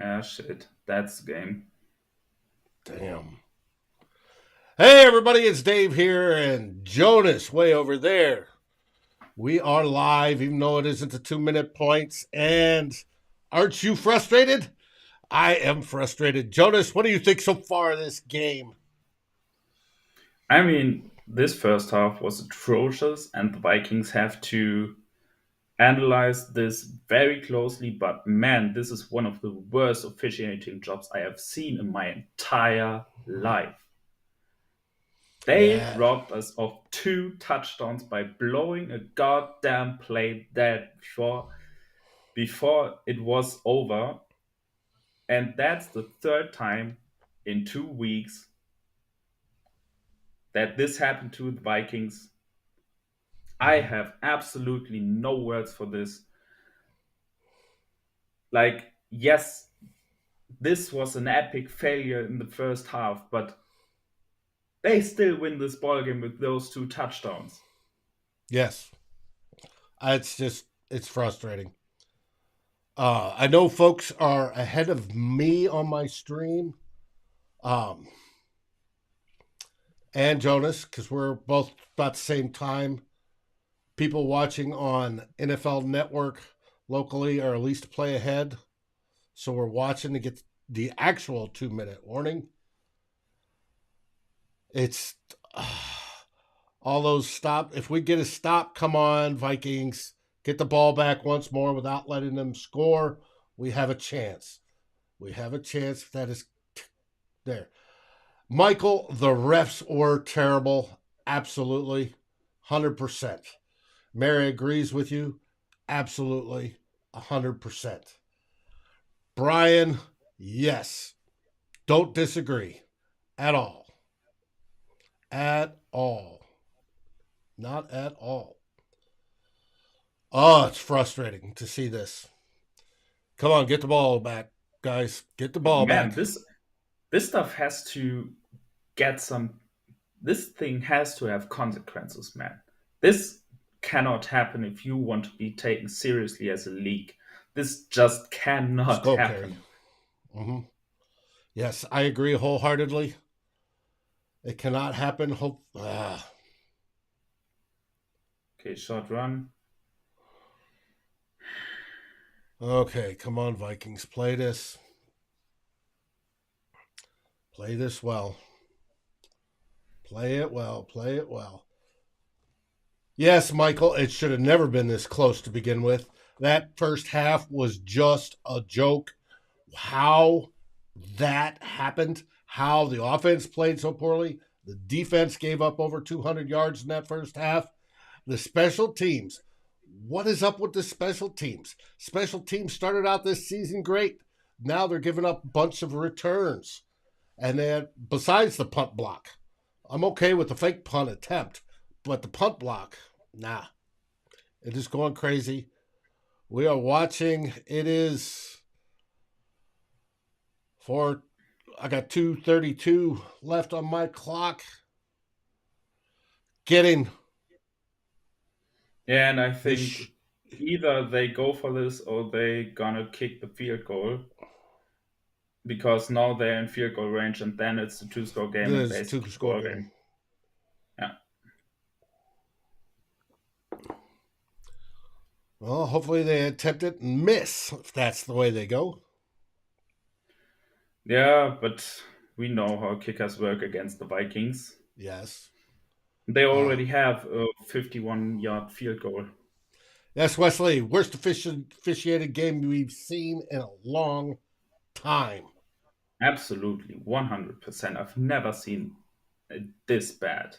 Ah, shit. That's the game. Damn. Hey, everybody, it's Dave here and Jonas way over there. We are live, even though it isn't the 2 minute points. And aren't you frustrated? I am frustrated. Jonas, what do you think so far of this game? I mean, this first half was atrocious, and the Vikings have to analyze this very closely. But man, this is one of the worst officiating jobs I have seen in my entire life. They Yeah. robbed us of two touchdowns by blowing a goddamn play dead before it was over. And that's the third time in 2 weeks that this happened to the Vikings. I Mhm. have absolutely no words for this. Like, yes, this was an epic failure in the first half, but they still win this ballgame with those two touchdowns. Yes. It's frustrating. I know folks are ahead of me on my stream um, and Jonas because we're both about the same time. People watching on NFL Network locally are at least play ahead. So we're watching to get the actual 2 minute warning. It's all those stop. If we get a stop, come on, Vikings. Get the ball back once more without letting them score. We have a chance. We have a chance. That is there. Michael, the refs were terrible. Absolutely. 100%. Mary agrees with you. Absolutely. 100%. Brian, yes. Don't disagree at all. At all. Not at all. Oh, it's frustrating to see this. Come on, get the ball back, guys. Get the But ball man, back. this stuff has to get some. This thing has to have consequences, man. This cannot happen if you want to be taken seriously as a league. This just cannot Skull carry. happen. Mm-hmm. Yes, I agree wholeheartedly. It cannot happen. Hope. Okay, short run. Okay, come on, Vikings. Play this. Play this well. Play it well. Play it well. Yes, Michael, it should have never been this close to begin with. That first half was just a joke. How that happened, how the offense played so poorly, the defense gave up over 200 yards in that first half. The special teams, what is up with the special teams? Special teams started out this season great. Now they're giving up a bunch of returns. And then, besides the punt block, I'm okay with the fake punt attempt, but the punt block, nah, it is going crazy. We are watching. It is for I got 2:32 left on my clock. Getting Yeah, and I this. think either they go for this or they gonna kick the field goal because now they're in field goal range and then it's a two-score game and This two basically score ball game. game. Yeah. Well, hopefully they attempt it and miss if that's the way they go. Yeah, but we know how kickers work against the Vikings. Yes. They Uh, already have a 51-yard field goal. yes, Wesley. Worst officiated game we've seen in a long time. Absolutely, 100%. I've never seen it this bad.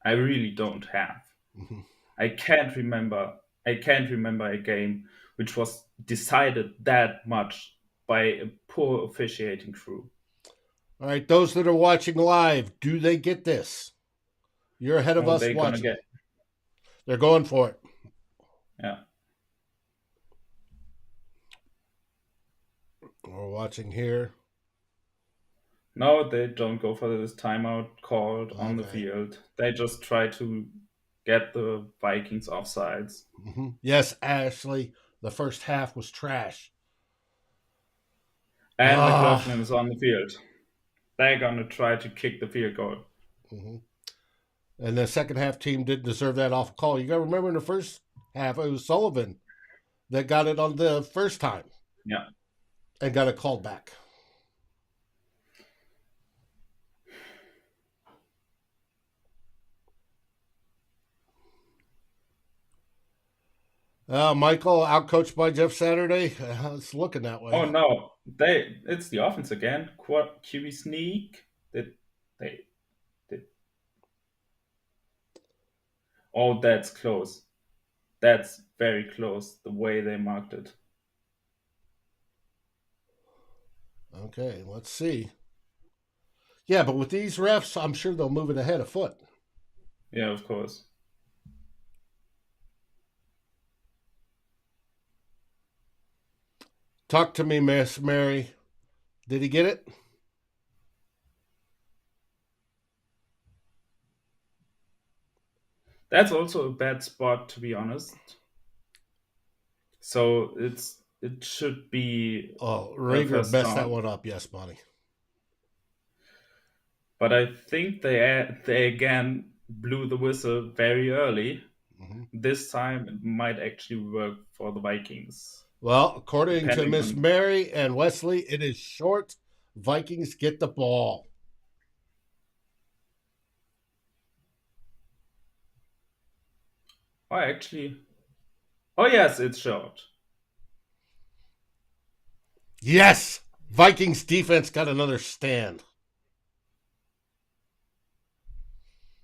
I really don't have. Mhm. I can't remember. I can't remember a game which was decided that much by a poor officiating crew. All right, those that are watching live, do they get this? You're ahead of Oh, us they're gonna watching. get. They're going for it. Yeah. We're watching here. No, they don't go for this timeout called on the Okay. field. They just try to get the Vikings offsides. Yes, Ashley. The first half was trash. And Ah. McLaughlin is on the field. They're gonna try to kick the field goal. Mm-hmm. And the second half team did deserve that off call. You got to remember in the first half, it was Sullivan that got it on the first time Yeah. and got it called back. Michael, outcoached by Jeff Saturday. It's looking that Oh way. no, it's the offense again. QB sneak. They did. Oh, that's close. That's very close. The way they marked it. Okay, let's see. Yeah, but with these refs, I'm sure they'll move it ahead a foot. Yeah, of course. Talk to me, Miss Mary. Did he get it? That's also a bad spot, to be honest. So it should be Oh, a Rager first messed that down. one up. Yes, Bonnie. But I think they again blew the whistle very early. Mm-hmm. This time it might actually work for the Vikings, Well, according to depending Miss on. Mary and Wesley, it is short. Vikings get the ball. Oh, actually, oh yes, it's short. Yes, Vikings defense got another stand.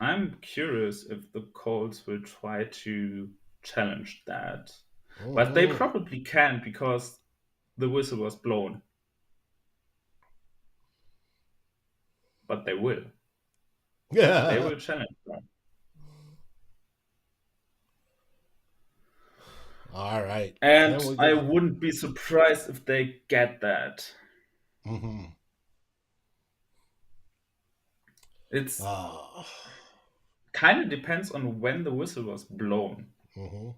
I'm curious if the Colts will try to challenge that, but they Mm-hmm. probably can because the whistle was blown. But they will. They Yeah. will challenge that. All right. And Then we I go. wouldn't be surprised if they get that. Mm-hmm. It's Ah. kind of depends on when the whistle was blown. Mm-hmm.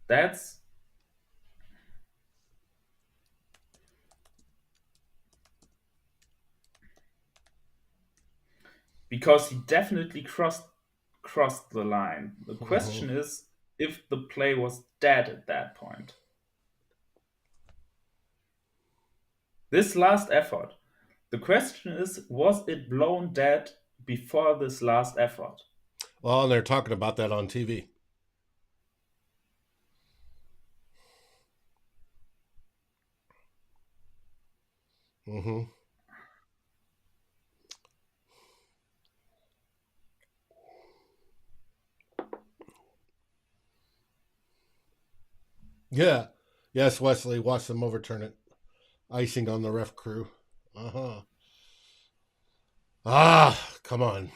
That's because he definitely crossed the line. The Mm-hmm. question is if the play was dead at that point. This last effort. The question is, was it blown dead before this last effort? Well, and they're talking about that on TV. Mm-hmm. Yeah. Yes, Wesley. Watch them overturn it. Icing on the ref crew. Uh-huh. Ah, come on.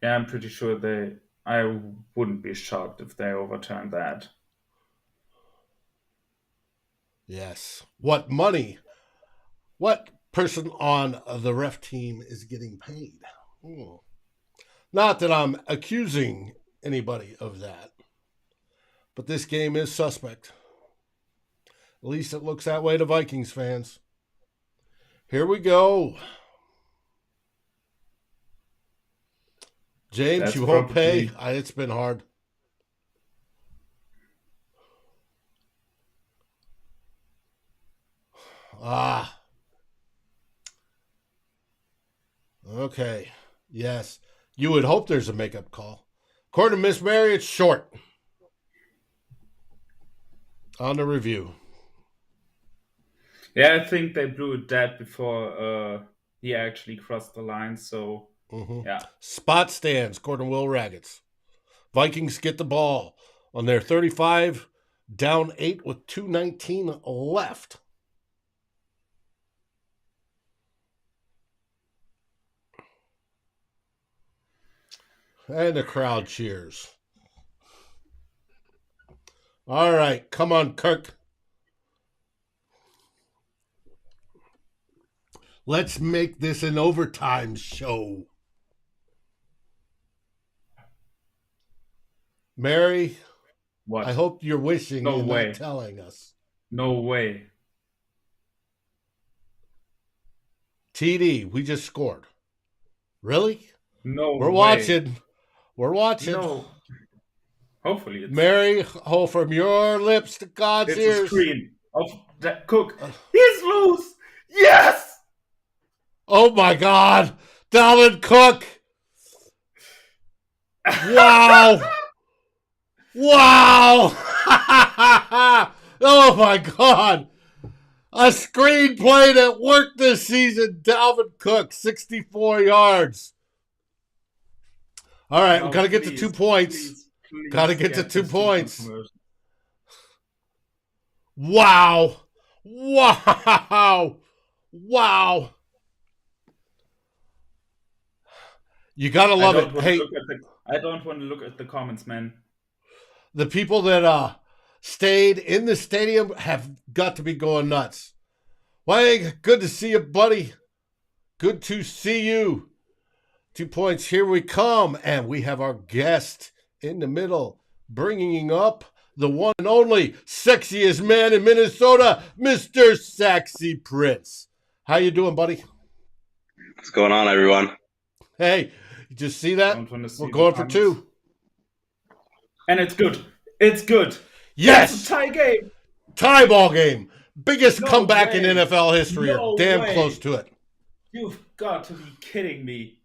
Yeah, I'm pretty sure they. I wouldn't be shocked if they overturned that. Yes. What money? What person on the ref team is getting paid? Hmm. Not that I'm accusing anybody of that, but this game is suspect. At least it looks that way to Vikings fans. Here we go. James, That's you won't pay. probably. It's been hard. Ah, okay. Yes. You would hope there's a makeup call. According to Miss Mary, it's short on the review. Yeah, I think they blew it dead before he actually crossed the line. So, Mm-hmm. yeah. Spot stands, according to Will Raggets. Vikings get the ball on their 35, down 8 with 2:19 left. And the crowd cheers. All right, come on, Kirk. Let's make this an overtime show. Mary, I What? hope you're wishing No and not way. telling us. No way. TD, we just scored. Really? No We're way. watching. We're watching. No. Hopefully Mary, from your lips to God's it's a ears. screen of that Cook. He's loose. Yes. Oh my God. Dalvin Cook. Wow. Wow. Oh my God. A screenplay that worked this season. Dalvin Cook, 64 yards. All right, No, we got to get to please, 2 points. please Got to get to get 2 this two-point points. conversion. Wow. Wow. Wow. You got to love it. Hey, I don't want to look at the comments, man. the people that stayed in the stadium have got to be going nuts. Wang, good to see you, buddy. Good to see you. 2 points, here we come. And we have our guest in the middle, bringing up the one and only sexiest man in Minnesota, Mr. Sexy Prince. How you doing, buddy? What's going on, everyone? Hey, you just see that? We're going for 2. And it's good. It's good. Yes! It's a tie game. Tie ball game. Biggest No comeback way. in NFL history. No Damn way. close to it. You've got to be kidding me.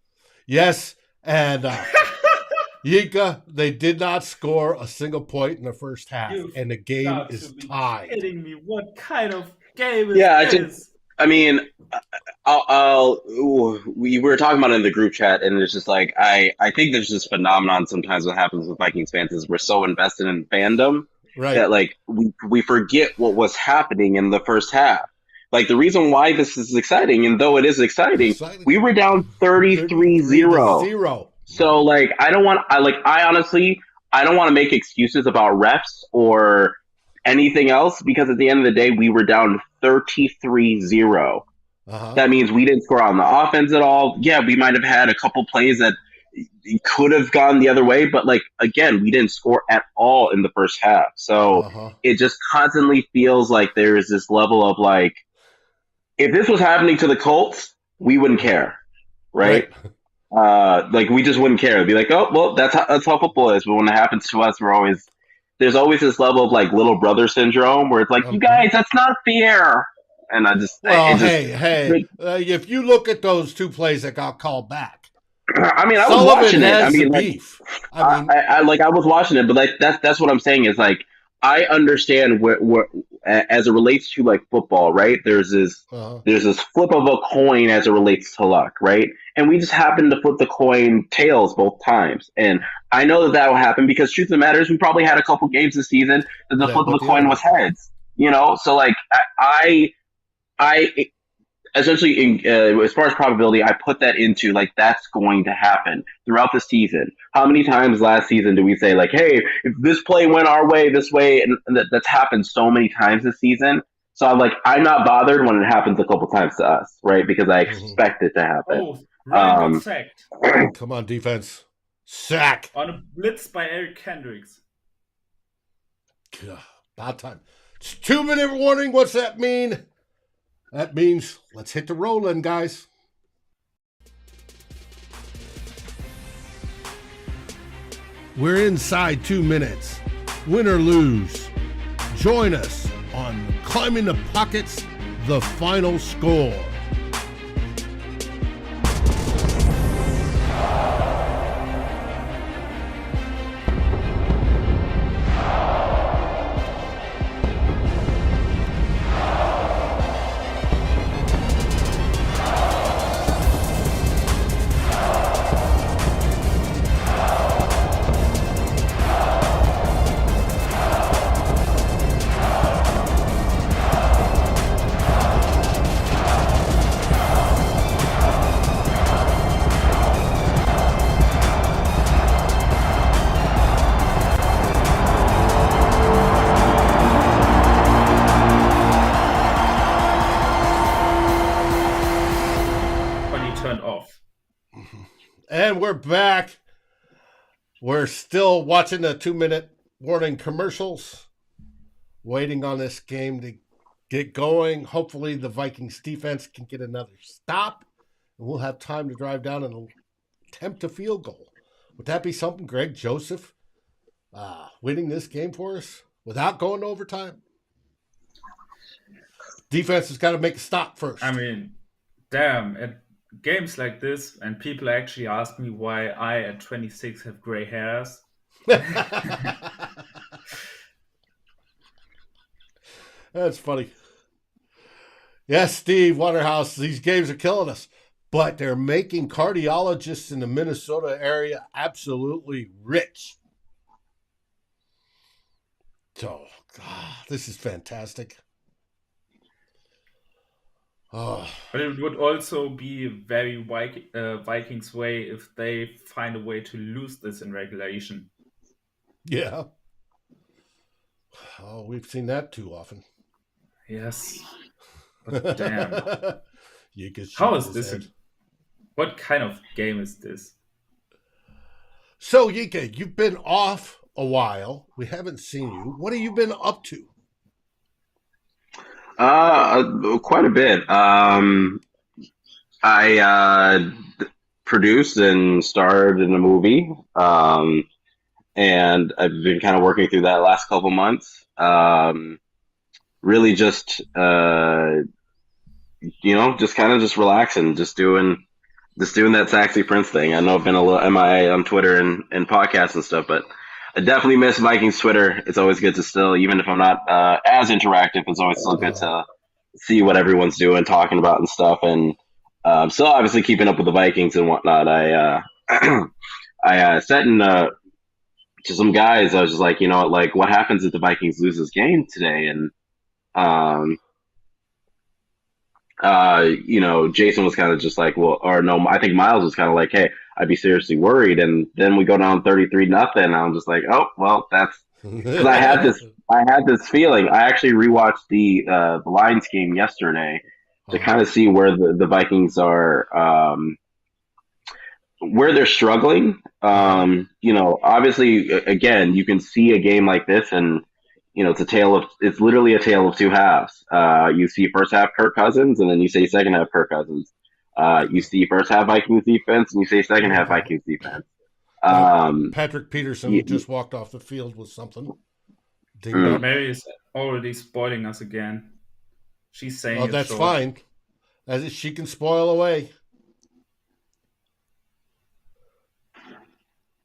Yes, and Yinka, they did not score a single point in the first half, and the game is tied. Kidding me? What kind of game is this? We were talking about it in the group chat, and it's just like I think there's this phenomenon sometimes what happens with Vikings fans is we're so invested in fandom that like we forget what was happening in the first half. Like the reason why this is exciting, and though it is exciting, we were down 33-0. So like I honestly don't want to make excuses about refs or anything else because at the end of the day we were down 33-0. That means we didn't score on the offense at all. Yeah, we might have had a couple plays that could have gone the other way, but like again, we didn't score at all in the first half. So it just constantly feels like there is this level of like, if this was happening to the Colts, we wouldn't care, right? Like we just wouldn't care. It'd be like, oh well, that's how football is. But when it happens to us, there's always this level of like little brother syndrome where it's like, you guys, that's not fair. And I just if you look at those 2 plays that got called back, I mean, I was watching it. I mean, beef. I was watching it, but like that's what I'm saying is like I understand what as it relates to like football, right? There's this flip of a coin as it relates to luck, right? And we just happened to flip the coin tails both times, and I know that will happen because truth of the matter is we probably had a couple games this season that the flip of the coin was heads, you know. So like I essentially, as far as probability, I put that into like that's going to happen throughout the season. How many times last season do we say like, hey, if this play went our way, this way, and that's happened so many times this season. So I'm not bothered when it happens a couple times to us, right? Because I expect it to happen. Oh, Ryan got sacked. Come on, defense. Sack. On a blitz by Eric Kendricks. About time. It's 2-minute warning. What's that mean? That means let's hit the rolling, guys. We're inside 2 minutes. Win or lose. Join us on Climbing the Pockets, the final score. And we're back. We're still watching the 2-minute warning commercials, waiting on this game to get going. Hopefully the Vikings defense can get another stop, and we'll have time to drive down and attempt a field goal. Would that be something, Greg Joseph, winning this game for us without going to overtime? Defense has got to make a stop first. I mean, damn, at games like this, and people actually ask me why I, at 26, have gray hairs. That's funny. Yes, Steve Waterhouse, these games are killing us, but they're making cardiologists in the Minnesota area absolutely rich. So, this is fantastic. But it would also be very Vikings way if they find a way to lose this in regulation. Yeah. Oh, we've seen that too often. Yes. But damn. How is this? What kind of game is this? So, Yinka, you've been off a while. We haven't seen you. What have you been up to? Quite a bit. I produced and starred in a movie, and I've been kind of working through that last couple months. Really just just kind of just relaxing, just doing that Saxy Prince thing. I know I've been a little MIA on Twitter and podcasts and stuff, but I definitely miss Vikings Twitter. It's always good to still, even if I'm not as interactive, it's always still good to see what everyone's doing, talking about and stuff. And still obviously keeping up with the Vikings and whatnot. I sat in to some guys. I was just like, like what happens if the Vikings lose this game today? And Jayson was kind of just like, well, or no, I think Miles was kind of like, hey, I'd be seriously worried. And then we go down 33-0. And I'm just like, oh, well, that's because I had this feeling. I actually rewatched the Lions game yesterday to kind of see where the Vikings are, where they're struggling. Obviously, again, you can see a game like this and, it's literally a tale of two halves. You see first half Kirk Cousins, and then you say second half Kirk Cousins. You see first half Vikings defense, and you say second half Vikings defense. Patrick Peterson just walked off the field with something. Mary is already spoiling us again. She's saying, "Oh, that's fine. As she can spoil away."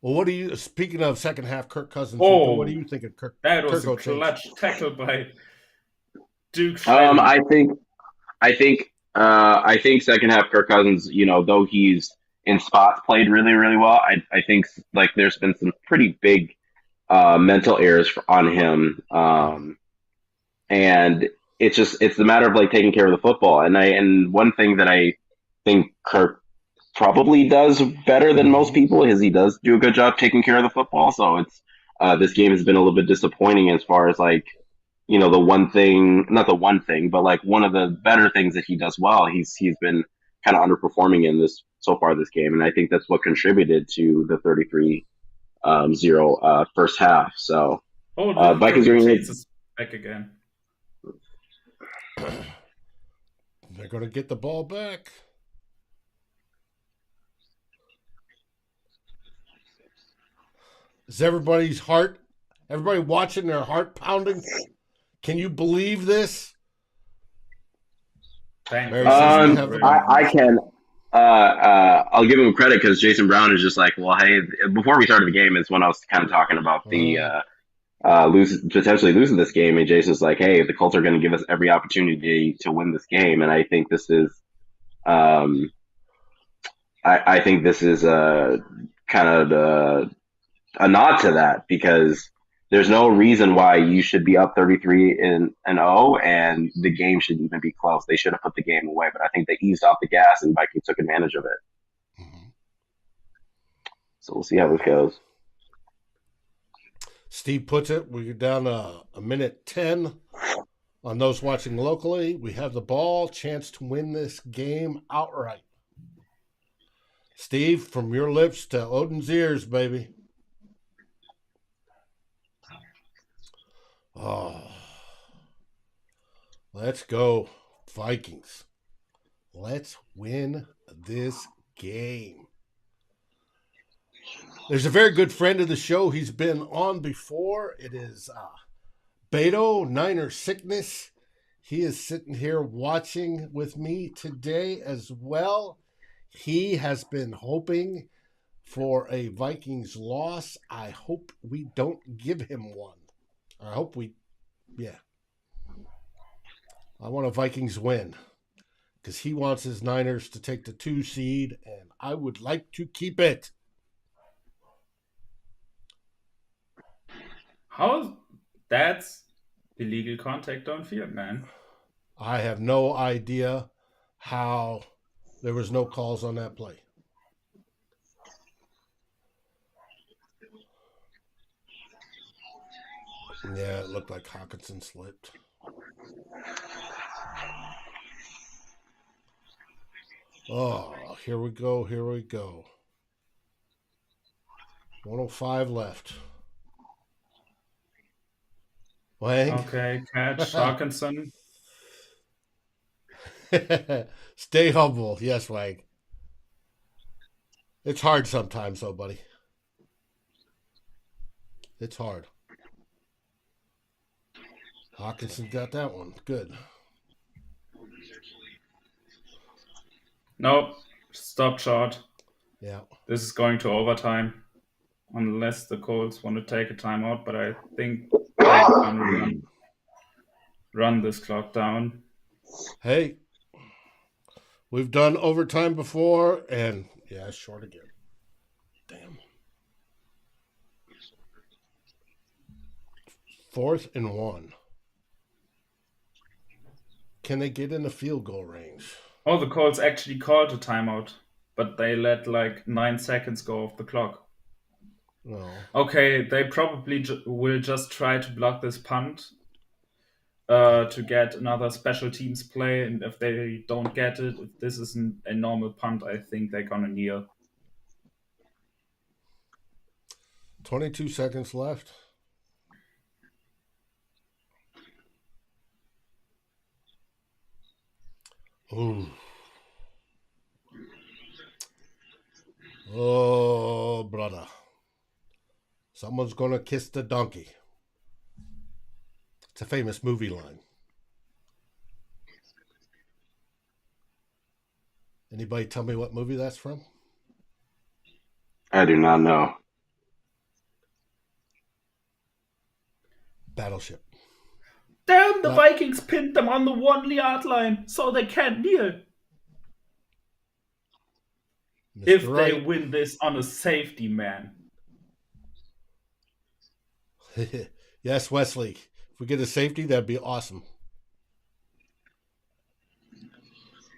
Well, speaking of second half Kirk Cousins, what do you think of Kirk? That was a clutch tackle by Duke. I think second half Kirk Cousins, though he's in spots played really, really well, I think like there's been some pretty big mental errors on him. And it's the matter of like taking care of the football. And one thing that I think Kirk probably does better than most people is he does do a good job taking care of the football. So it's this game has been a little bit disappointing as far as like, the one thing, not the one thing, but like one of the better things that he does well, he's been kind of underperforming in this so far this game. And I think that's what contributed to the 33-0 first half. So Vikings are back again. They're going to get the ball back. Is everybody watching their heart pounding? Can you believe this? I can. I'll give him credit because Jason Brown is just like, well, hey, before we started the game is when I was kind of talking about the potentially losing this game, and Jason's like, hey, the Colts are going to give us every opportunity to win this game, and I think this is, I think this is kind of a nod to that because there's no reason why you should be up 33-0 and the game should even be close. They should have put the game away, but I think they eased off the gas and Vikings took advantage of it. Mm-hmm. So we'll see how this goes. Steve puts it, we're down a minute 10 on those watching locally. We have the ball, chance to win this game outright. Steve, from your lips to Odin's ears, baby. Oh, Let's go, Vikings. Let's win this game. There's a very good friend of the show. He's been on before. It is Beto, Niner Sickness. He is sitting here watching with me today as well. He has been hoping for a Vikings loss. I hope we don't give him one. I hope I want a Vikings win because he wants his Niners to take the 2 seed, and I would like to keep it. That's illegal contact on field, man. I have no idea how there was no calls on that play. Yeah, it looked like Hockenson slipped. Oh, here we go. 105 left. Wang. Okay, catch Hawkinson. Stay humble. Yes, Wang. It's hard sometimes, though, buddy. It's hard. Hawkinson got that one. Good. Nope. Stop short. Yeah. This is going to overtime. Unless the Colts want to take a timeout, but I think they can run this clock down. Hey, we've done overtime before, and yeah, short again. Damn. 4th and 1. Can they get in the field goal range? Oh, the Colts actually called a timeout, but they let like 9 seconds go off the clock. No. Okay, they probably will just try to block this punt to get another special teams play, and if they don't get it, if this isn't a normal punt, I think they're gonna kneel. 22 seconds left. Ooh. Oh, brother. Someone's gonna kiss the donkey. It's a famous movie line. Anybody tell me what movie that's from? I do not know. Battleship. Damn, the Vikings pinned them on the 1-yard line, so they can't kneel. Mr. If Right. they win this on a safety, man. Yes, Wesley. If we get a safety, that'd be awesome.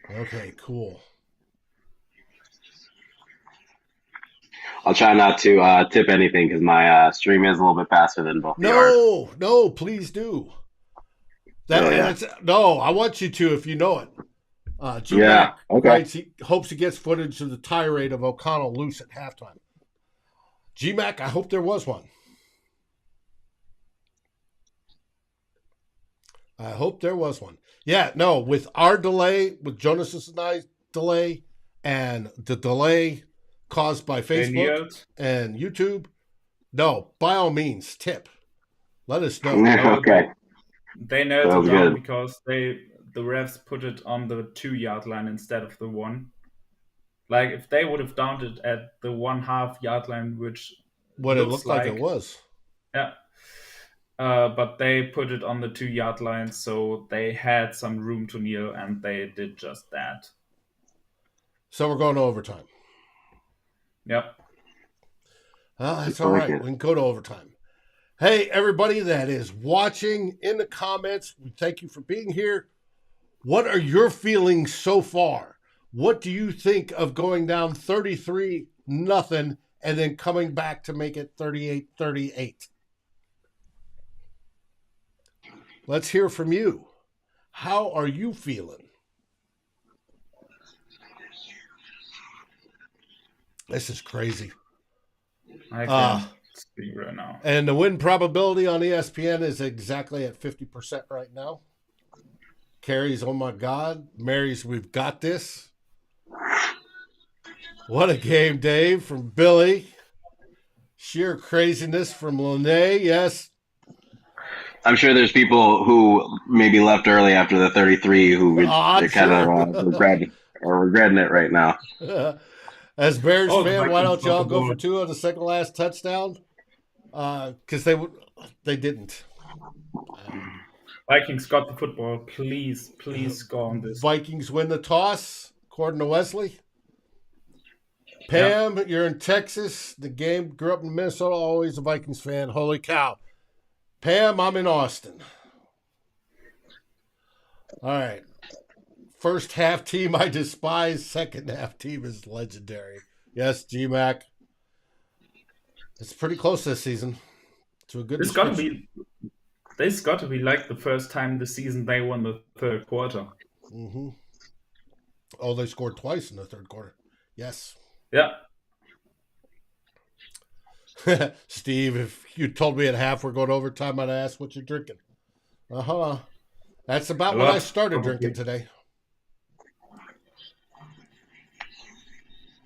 Okay, cool. I'll try not to tip anything because my stream is a little bit faster than both. No, please do. Yeah. No, I want you to if you know it. Yeah, okay. Writes he hopes he gets footage of the tirade of O'Connell loose at halftime. GMAC, I hope there was one. I hope there was one. Yeah, no, with our delay, with Jonas's and I's delay, and the delay caused by Facebook and YouTube, no, by all means, tip. Let us know. Okay. They nailed it down because the refs put it on the 2-yard line instead of the 1. Like, if they would have downed it at the 1.5 yard line, which what it looked like it was. Yeah. But they put it on the 2-yard line, so they had some room to kneel, and they did just that. So we're going to overtime. Yep. Well, that's all right. We can go to overtime. Hey, everybody that is watching in the comments, we thank you for being here. What are your feelings so far? What do you think of going down 33-0 and then coming back to make it 38-38? Let's hear from you. How are you feeling? This is crazy. I can speak right now. And the win probability on ESPN is exactly at 50% right now. Carrie's "Oh My God." Mary's "We've Got This." What a game, Dave, from Billy. Sheer craziness from Lene. Yes. I'm sure there's people who maybe left early after the 33 who I'm kind of sure. regretting it right now. As Bears Oh, the fan, why Vikings don't got y'all the go ball. for 2 on the second last touchdown? Because they didn't. Vikings got the football. Please score on this. Vikings win the toss, according to Wesley. Yeah. Pam, you're in Texas. The game grew up in Minnesota. Always a Vikings fan. Holy cow. Pam, I'm in Austin. All right. First half team I despise. Second half team is legendary. Yes, GMAC. It's pretty close this season. To a good This got to be like the first time this season they won the third quarter. Mm-hmm. Oh, they scored twice in the third quarter. Yes. Yeah. Steve, if you told me at half we're going overtime, I'd ask what you're drinking. Uh-huh. That's about what I started drinking today.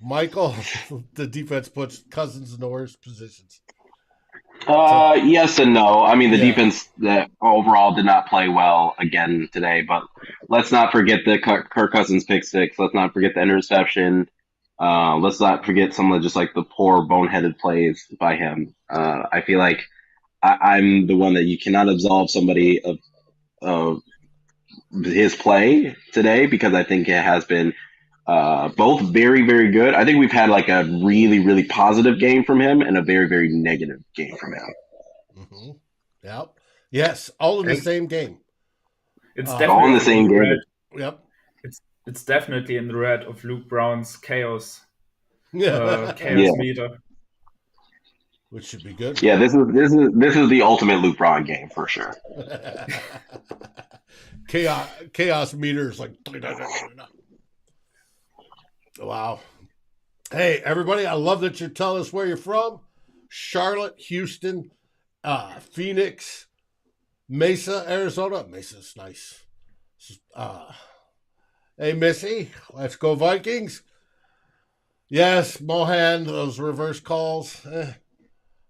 Michael, the defense puts Cousins in the worst positions. Yes and no. I mean, the defense that overall did not play well again today, but let's not forget the Kirk Cousins pick six. Let's not forget the interception. Let's not forget some of just like the poor boneheaded plays by him. I feel like I'm the one that you cannot absolve somebody of his play today because I think it has been both very, very good. I think we've had like a really, really positive game from him and a very, very negative game from him. Mm-hmm. Yep. Yes, all in the same game. It's definitely all in the same game. Yep. It's definitely in the red of Luke Brown's chaos meter, which should be good. Yeah, this is the ultimate Luke Brown game for sure. chaos meters like. Wow. Hey, everybody, I love that you're telling us where you're from. Charlotte, Houston, Phoenix, Mesa, Arizona. Mesa's nice. Hey, Missy, let's go Vikings. Yes, Mohan, those reverse calls.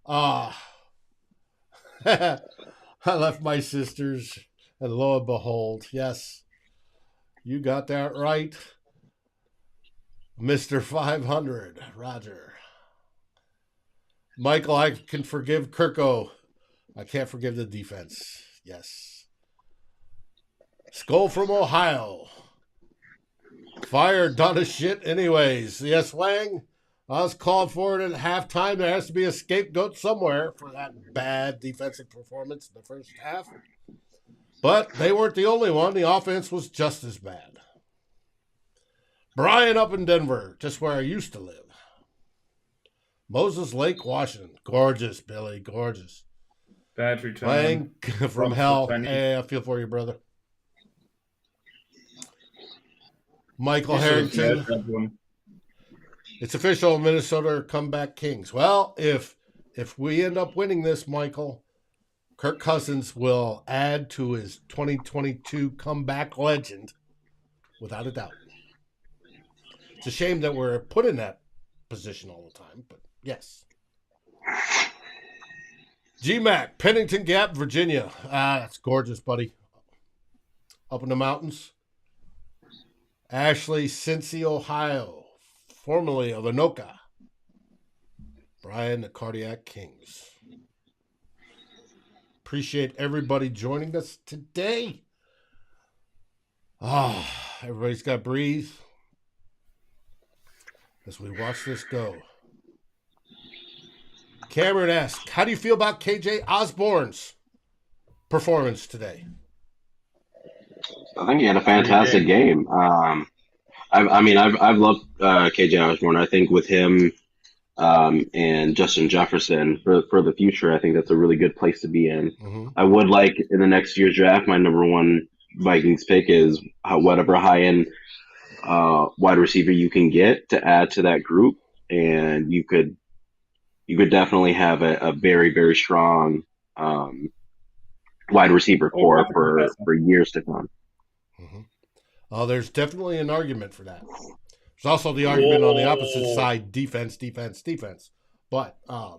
I left my sisters, and lo and behold, yes, you got that right. Mr. 500, Roger. Michael, I can forgive Kirko. I can't forgive the defense. Yes. Skull from Ohio. Fire done a shit anyways. Yes, Wang. I was called for it at halftime. There has to be a scapegoat somewhere for that bad defensive performance in the first half. But they weren't the only one. The offense was just as bad. Brian up in Denver, just where I used to live. Moses Lake, Washington. Gorgeous, Billy. Gorgeous. Bad return. Playing from hell. Hey, I feel for you, brother. Michael Harrington. It's official. Minnesota comeback kings. Well, if we end up winning this, Michael, Kirk Cousins will add to his 2022 comeback legend, without a doubt. It's a shame that we're put in that position all the time, but yes. GMAC, Pennington Gap, Virginia. That's gorgeous, buddy. Up in the mountains. Ashley, Cincy, Ohio, formerly of Anoka. Brian, the Cardiac Kings. Appreciate everybody joining us today. Everybody's got to breathe as we watch this go. Cameron asks, how do you feel about KJ Osborne's performance today? I think he had a fantastic game. I've loved KJ Osborne. I think with him and Justin Jefferson for the future, I think that's a really good place to be in. Mm-hmm. I would like in the next year's draft, my number one Vikings pick is whatever high end wide receiver you can get to add to that group, and you could definitely have a very, very strong wide receiver core for years to come. There's definitely an argument for that. There's also the argument on the opposite side: defense. But I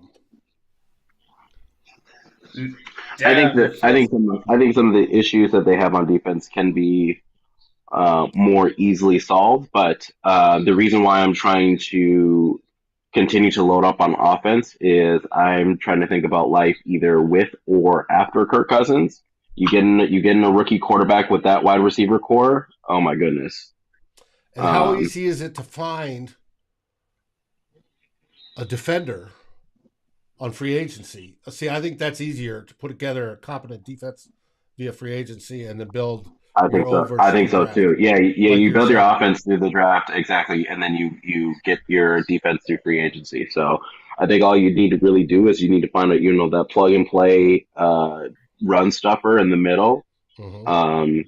think some of the issues that they have on defense can be more easily solved. But the reason why I'm trying to continue to load up on offense is I'm trying to think about life either with or after Kirk Cousins. You getting a rookie quarterback with that wide receiver core. Oh my goodness! And how easy is it to find a defender on free agency? See, I think that's easier to put together a competent defense via free agency and then build. I think so. I think so too. Yeah. You build your offense through the draft exactly, and then you get your defense through free agency. So I think all you need to really do is you need to find out that plug and play run stuffer in the middle, and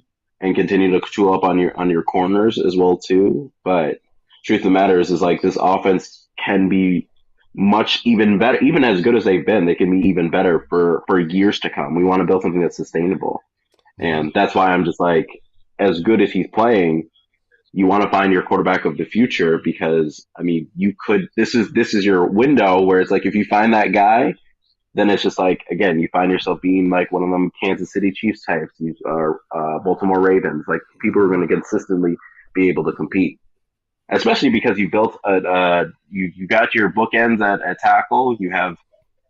continue to tool up on your corners as well too. But truth of the matter is like this offense can be much even better, even as good as they've been. They can be even better for years to come. We want to build something that's sustainable. And that's why I'm just like, as good as he's playing, you want to find your quarterback of the future because, I mean, this is your window where it's like, if you find that guy, then it's just like, again, you find yourself being like one of them Kansas City Chiefs types or Baltimore Ravens, like people are going to consistently be able to compete. Especially because you built you got your bookends at tackle. You have,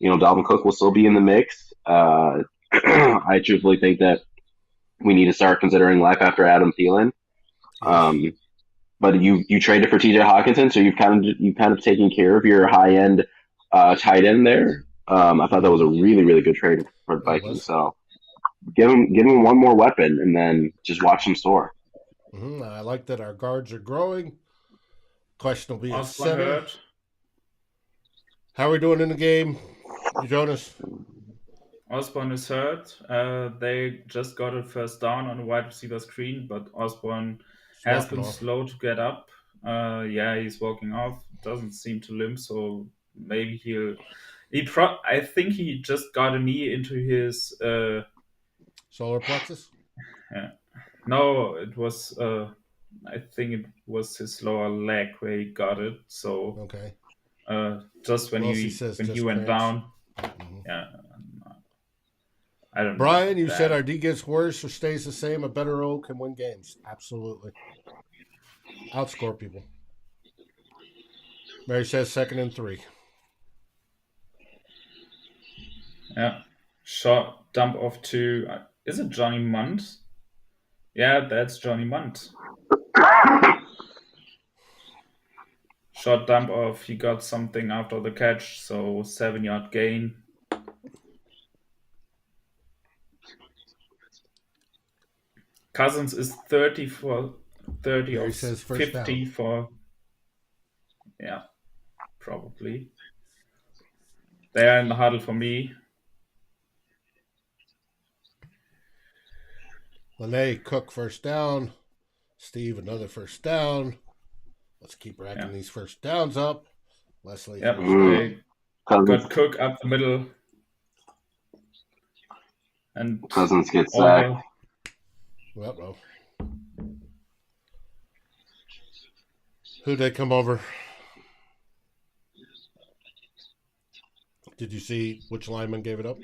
Dalvin Cook will still be in the mix. I truthfully think that we need to start considering life after Adam Thielen. But you traded for TJ Hawkinson, so you've kind of taken care of your high end tight end there. I thought that was a really, really good trade for the Vikings. So give him one more weapon and then just watch him soar. I like that our guards are growing. Question will be at center. How are we doing in the game, Jonas? Osborne is hurt. They just got a first down on a wide receiver screen, but Osborne has been slow to get up. He's walking off. Doesn't seem to limp, so maybe I think he just got a knee into his solar plexus. Yeah, no, it was. I think it was his lower leg where he got it. So okay. Just when he went down. Yeah. I don't know. Brian, you said our D gets worse or stays the same. A better O can win games. Absolutely. Outscore people. Mary says 2nd and 3. Yeah. Short dump off to, is it Johnny Munt? Yeah, that's Johnny Munt. Short dump off. He got something after the catch, so 7-yard gain. Cousins is 30 for 30 or 50 for. Yeah, probably. They are in the huddle for me. Lene, Cook, first down. Steve, another first down. Let's keep racking these first downs up. Leslie, they got Cook up the middle. And Cousins gets sacked. Uh-oh. Who'd they come over? Did you see which lineman gave it up?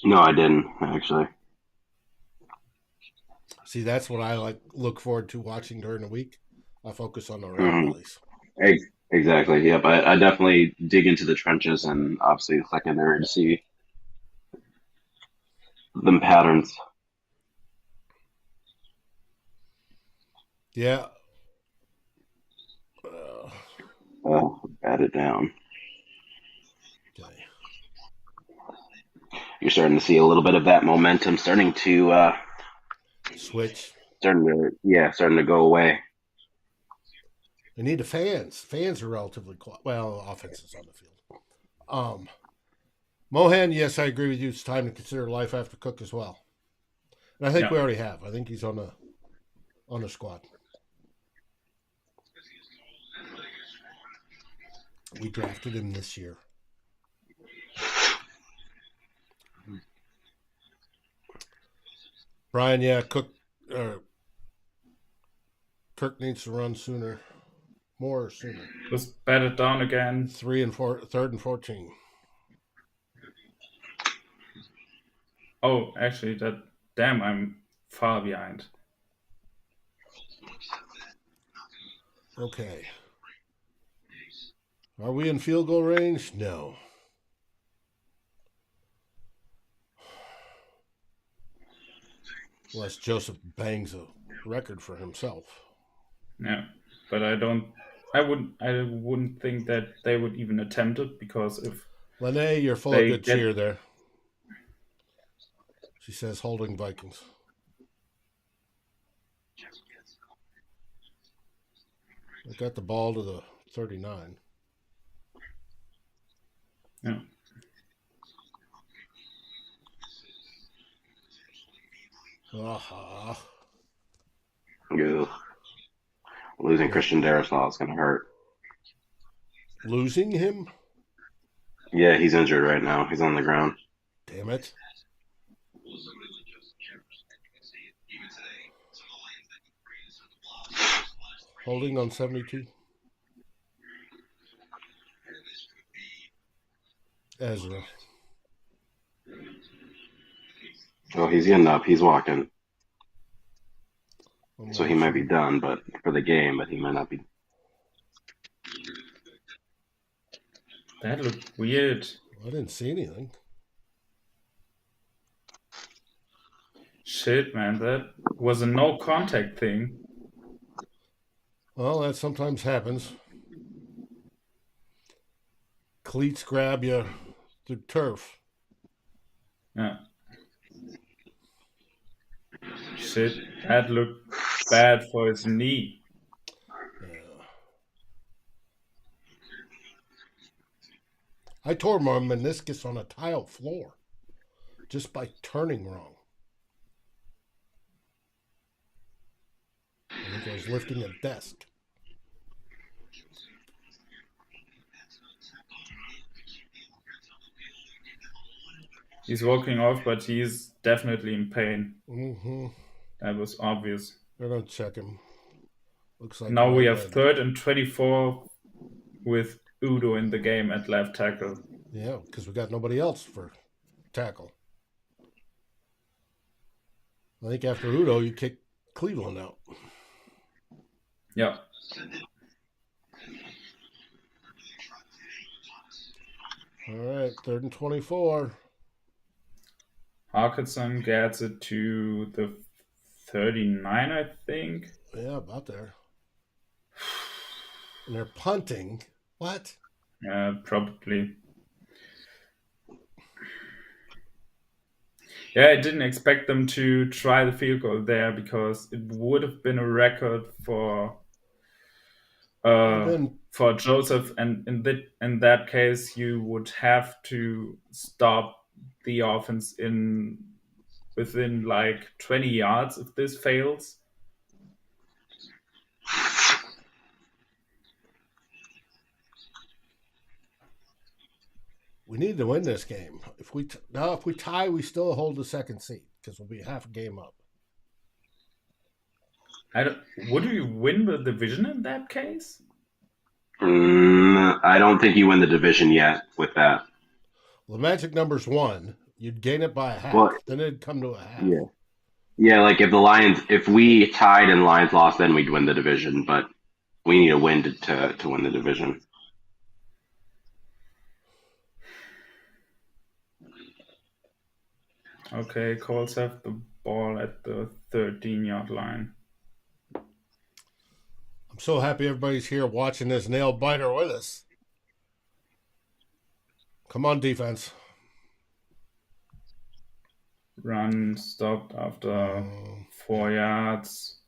No, I didn't, actually. See, that's what I look forward to watching during the week. I focus on the rallies. Exactly, yeah. But I definitely dig into the trenches and obviously the secondary to see them patterns. Yeah. Bat it down. Okay. You're starting to see a little bit of that momentum starting to switch. Starting to go away. They need the fans. Fans are relatively quiet. Well, offense is on the field. Mohan, yes, I agree with you. It's time to consider life after Cook as well. And I think we already have. I think he's on the squad. We drafted him this year. Brian, Cook Kirk needs to run sooner. More sooner. Was batted down again. 3rd and 14. Oh, actually, damn, I'm far behind. Okay. Are we in field goal range? No. Unless Joseph bangs a record for himself. Yeah, but I wouldn't think that they would even attempt it, because if Lene, you're full of good cheer there. She says holding Vikings. I got the ball to the 39. Yeah. Aha. Ew. Losing Christian Darrisaw is going to hurt. Losing him? Yeah, he's injured right now. He's on the ground. Damn it. Holding on 72. Ezra. Oh, he's getting up. He's walking. So he might be done, but for the game, but he might not be. That looked weird. I didn't see anything. Shit, man, that was a no contact thing. Well, that sometimes happens. Cleats grab you through turf. Yeah. Shit, that looked bad for his knee. Yeah. I tore my meniscus on a tile floor just by turning wrong. I think I was lifting a desk. He's walking off, but he's definitely in pain. Mm-hmm. That was obvious. They're going to check him. Looks like now we have 3rd and 24 with Udo in the game at left tackle. Yeah, because we got nobody else for tackle. I think after Udo, you kick Cleveland out. Yeah. All right, 3rd and 24. Hawkinson gets it to the 39, I think. Yeah, about there. And they're punting. What? Yeah, probably. Yeah, I didn't expect them to try the field goal there, because it would have been a record for Joseph, and in that case, you would have to stop the offense within like 20 yards if this fails. We need to win this game. If we tie, we still hold the 2nd seed because we'll be half a game up. Would you win the division in that case? I don't think you win the division yet with that. Well, the magic number's 1. You'd gain it by a half. Then it'd come to a half. Yeah. Yeah, like if we tied and Lions lost, then we'd win the division. But we need a win to win the division. Okay, Colts have the ball at the 13-yard line. I'm so happy everybody's here watching this nail biter with us. Come on, defense. Run stopped after 4 yards.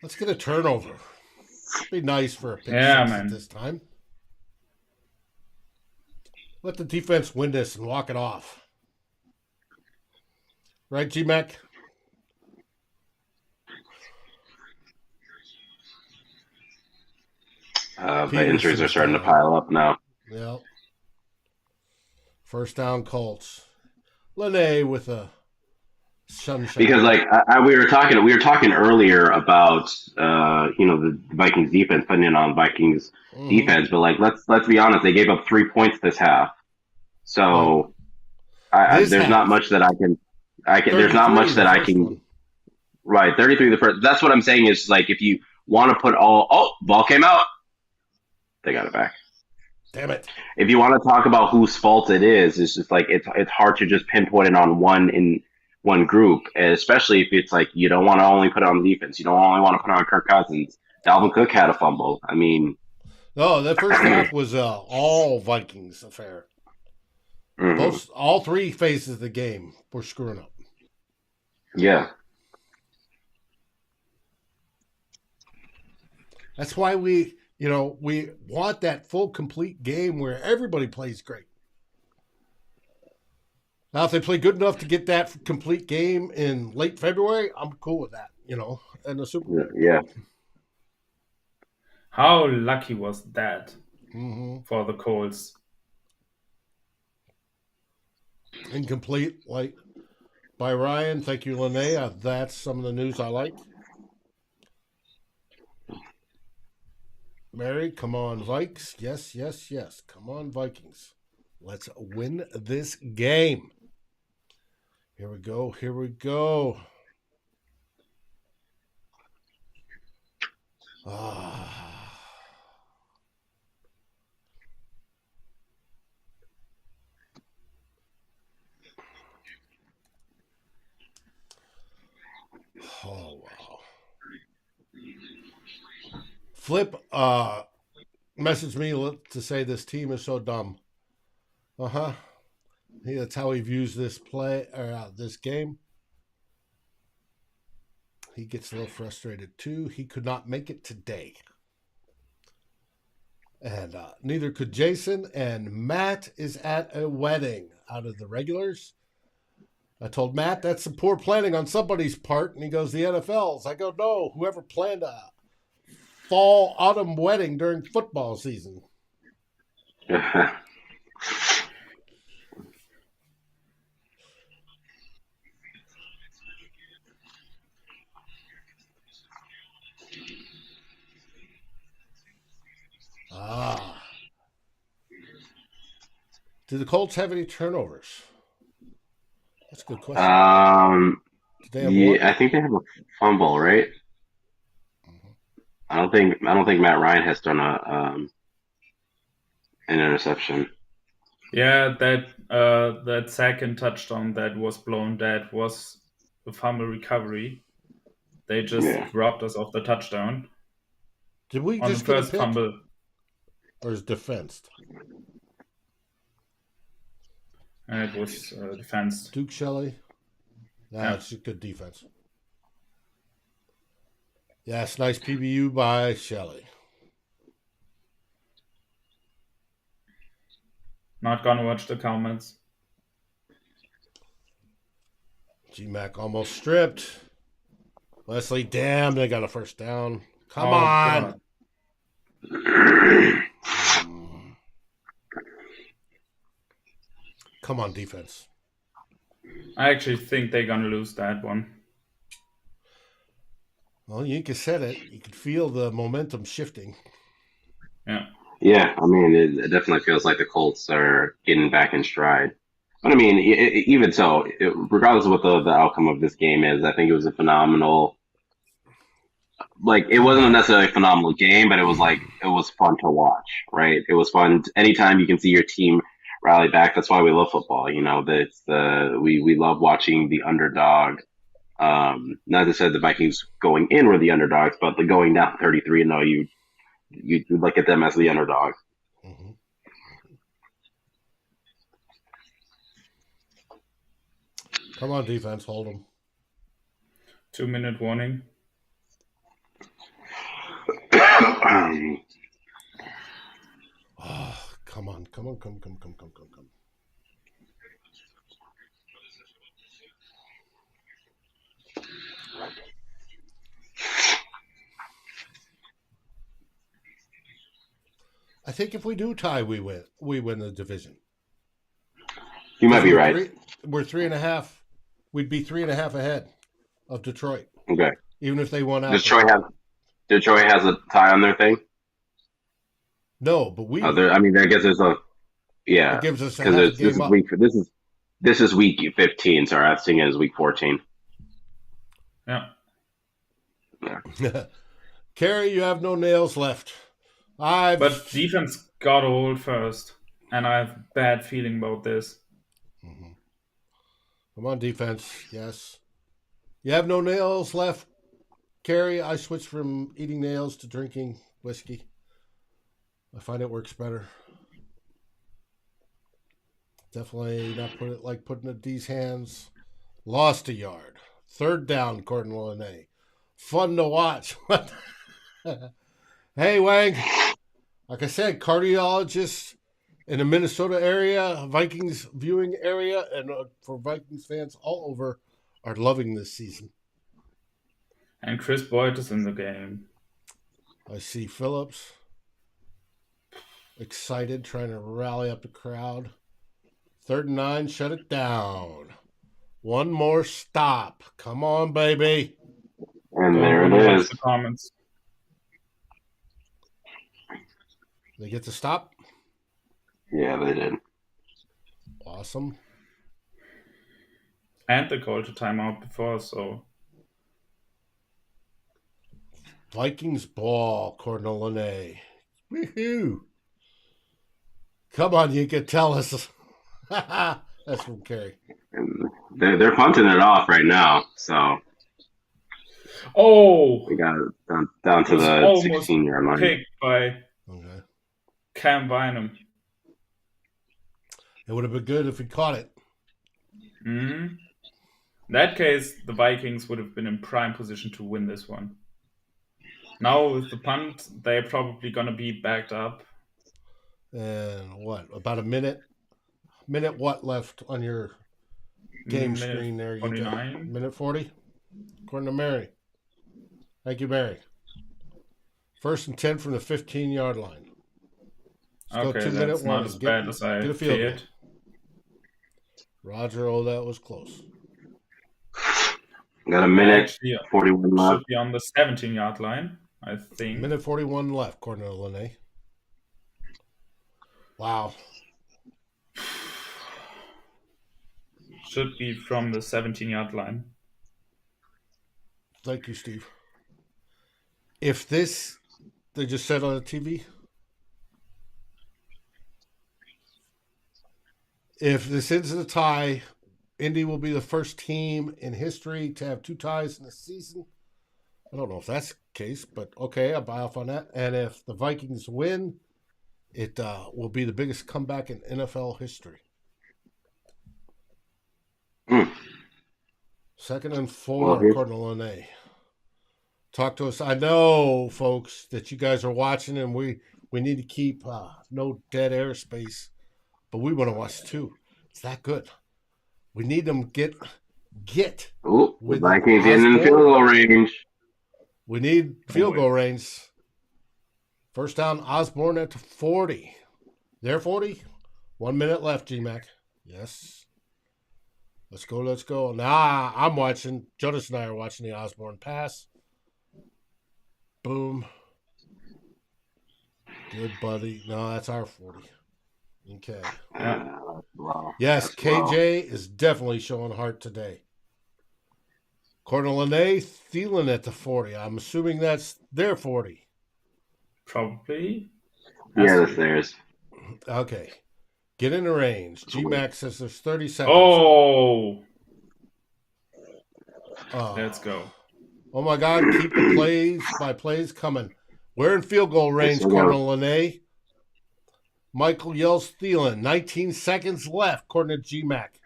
Let's get a turnover. Be nice for a pick six at this time. Let the defense win this and walk it off. Right, G-Mac? The injuries are starting to pile up now. Yeah. 1st down, Colts. Lene with a Sunshine. Because like we were talking earlier about the Vikings defense putting in on Vikings defense, but like let's be honest, they gave up 3 points this half, so there's not much that I can there's not much that I can one. Right, 33 the first. That's what I'm saying is like if you want to put ball came out, they got it back. Damn it. If you want to talk about whose fault it is, it's just like it's hard to just pinpoint it on one group, and especially if it's like you don't want to only put it on defense. You don't only want to put it on Kirk Cousins. Dalvin Cook had a fumble. I mean, no, that first half was all Vikings affair. Mm-hmm. All three phases of the game were screwing up. Yeah. That's why we want that full, complete game where everybody plays great. Now, if they play good enough to get that complete game in late February, I'm cool with that, and the Super Bowl. Yeah. How lucky was that for the Colts? Incomplete, like by Ryan. Thank you, Linnea. That's some of the news I like. Mary, come on, Vikes. Yes, yes, yes. Come on, Vikings. Let's win this game. Here we go. Here we go. Oh, wow. Flip messaged me to say this team is so dumb. That's how he views this this game. He gets a little frustrated too. He could not make it today. And neither could Jayson. And Matt is at a wedding out of the regulars. I told Matt that's some poor planning on somebody's part. And he goes, the NFL's. I go, no, whoever planned a fall, autumn wedding during football season. Do the Colts have any turnovers? That's a good question. I think they have a fumble, right? I don't think Matt Ryan has done an interception. Yeah, that second touchdown that was blown dead was a fumble recovery. They just robbed us of the touchdown. Did we on just the get first a pick? fumble? Or is defensed? It was defensed. Duke Shelley. It's a good defense. Yes, nice PBU by Shelley. Not gonna watch the comments. G-Mac almost stripped. Wesley, damn, they got a first down. Come on. Come on, defense. I actually think they're gonna lose that one. Well, Yinka said it. You could feel the momentum shifting. Yeah. Yeah, I mean, it definitely feels like the Colts are getting back in stride. But I mean, even so, regardless of what the outcome of this game is, I think it was a phenomenal. Like, it wasn't necessarily a phenomenal game, but it was fun to watch, right? It was fun. Anytime you can see your team rally back, that's why we love football. We love watching the underdog. Not to say the Vikings going in were the underdogs, but the going down 33-0, you look at them as the underdog. Mm-hmm. Come on, defense, hold them. 2-minute warning. Oh, come on. I think if we do tie, we win. We win the division. You might be right. We're 3.5 we'd be 3.5 ahead of Detroit. Okay. Even if they won out. Detroit has a tie on their thing? No, but we. I mean, I guess there's a. Yeah, it gives us a half a game up. This is week 15. Sorry, I was thinking it was week 14. Yeah. Kerry, you have no nails left. But defense got old first, and I have a bad feeling about this. Mm-hmm. Come on, defense. Yes. You have no nails left, Kerry. I switched from eating nails to drinking whiskey. I find it works better. Definitely not putting it in D's hands. Lost a yard. 3rd down, Gordon Lene. Fun to watch. Hey, Wang. Like I said, cardiologists in the Minnesota area, Vikings viewing area, and for Vikings fans all over are loving this season. And Chris Boyd is in the game. I see Phillips excited, trying to rally up the crowd. 3rd and 9, shut it down. One more stop. Come on, baby. And there it is. The comments. They get to stop? Yeah, they did. Awesome. And they called a timeout before, so. Vikings ball, Cordell Lene. Woohoo! Come on, Yinka, tell us. That's from Kerry. They're punting it off right now, so. Oh! We got it down to the 16-yard line. Picked by Cam Bynum. It would have been good if he caught it. Mm-hmm. In that case, the Vikings would have been in prime position to win this one. Now with the punt, they're probably going to be backed up. And what? About a minute? Minute what left on your game screen there? 49. Minute 40? According to Mary. Thank you, Mary. 1st and 10 from the 15-yard line. Okay, that's not as bad as I feared. Roger, that was close. Got a minute, 41 left. Should be on the 17-yard line, I think. Minute 41 left, according to Lene. Wow. Should be from the 17-yard line. Thank you, Steve. If this, they just said on the TV, if this ends in a tie, Indy will be the first team in history to have 2 ties in a season. I don't know if that's the case, but okay, I'll buy off on that. And if the Vikings win, it will be the biggest comeback in NFL history. 2nd and 4, according to Lene. Talk to us. I know, folks, that you guys are watching, and we need to keep no dead airspace, but we want to watch too. It's that good. We need them get. Ooh, the Vikings getting in field goal range. We need field goal range. 1st down, Osborne at 40. They're 40. 1 minute left, G-Mac. Yes. Let's go. Nah, I'm watching. Jonas and I are watching the Osborne pass. Boom. Good, buddy. No, that's our 40. Okay. Wow. Yes, KJ is definitely showing heart today. Cordell Lene, Thielen at the 40. I'm assuming that's their 40. Probably. Yeah, that's theirs. Okay. Get in the range. G-Max says there's 30 seconds. Oh. Let's go. Oh, my God. Keep the plays by plays coming. We're in field goal range, Cordell Lene. Michael yells Thielen. 19 seconds left, according to G-Mac.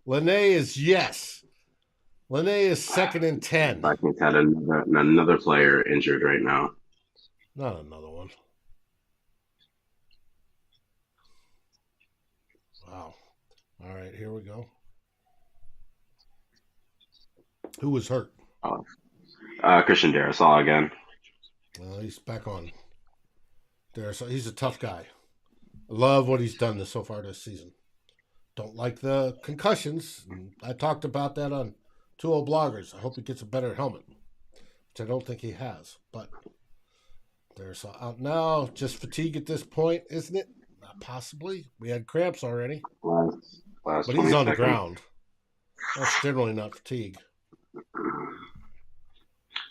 Lene is yes. Lene is 2nd and 10. Vikings had another player injured right now. Not another one. Wow. All right, here we go. Who was hurt? Christian Darrisaw again. He's back on. Darrisaw, he's a tough guy. I love what he's done so far this season. don't like the concussions. I talked about that on 2-0 Bloggers. I hope he gets a better helmet, which I don't think he has. But there's out now. Just fatigue at this point, isn't it? Not possibly. We had cramps already. Last but he's on the ground. That's generally not fatigue.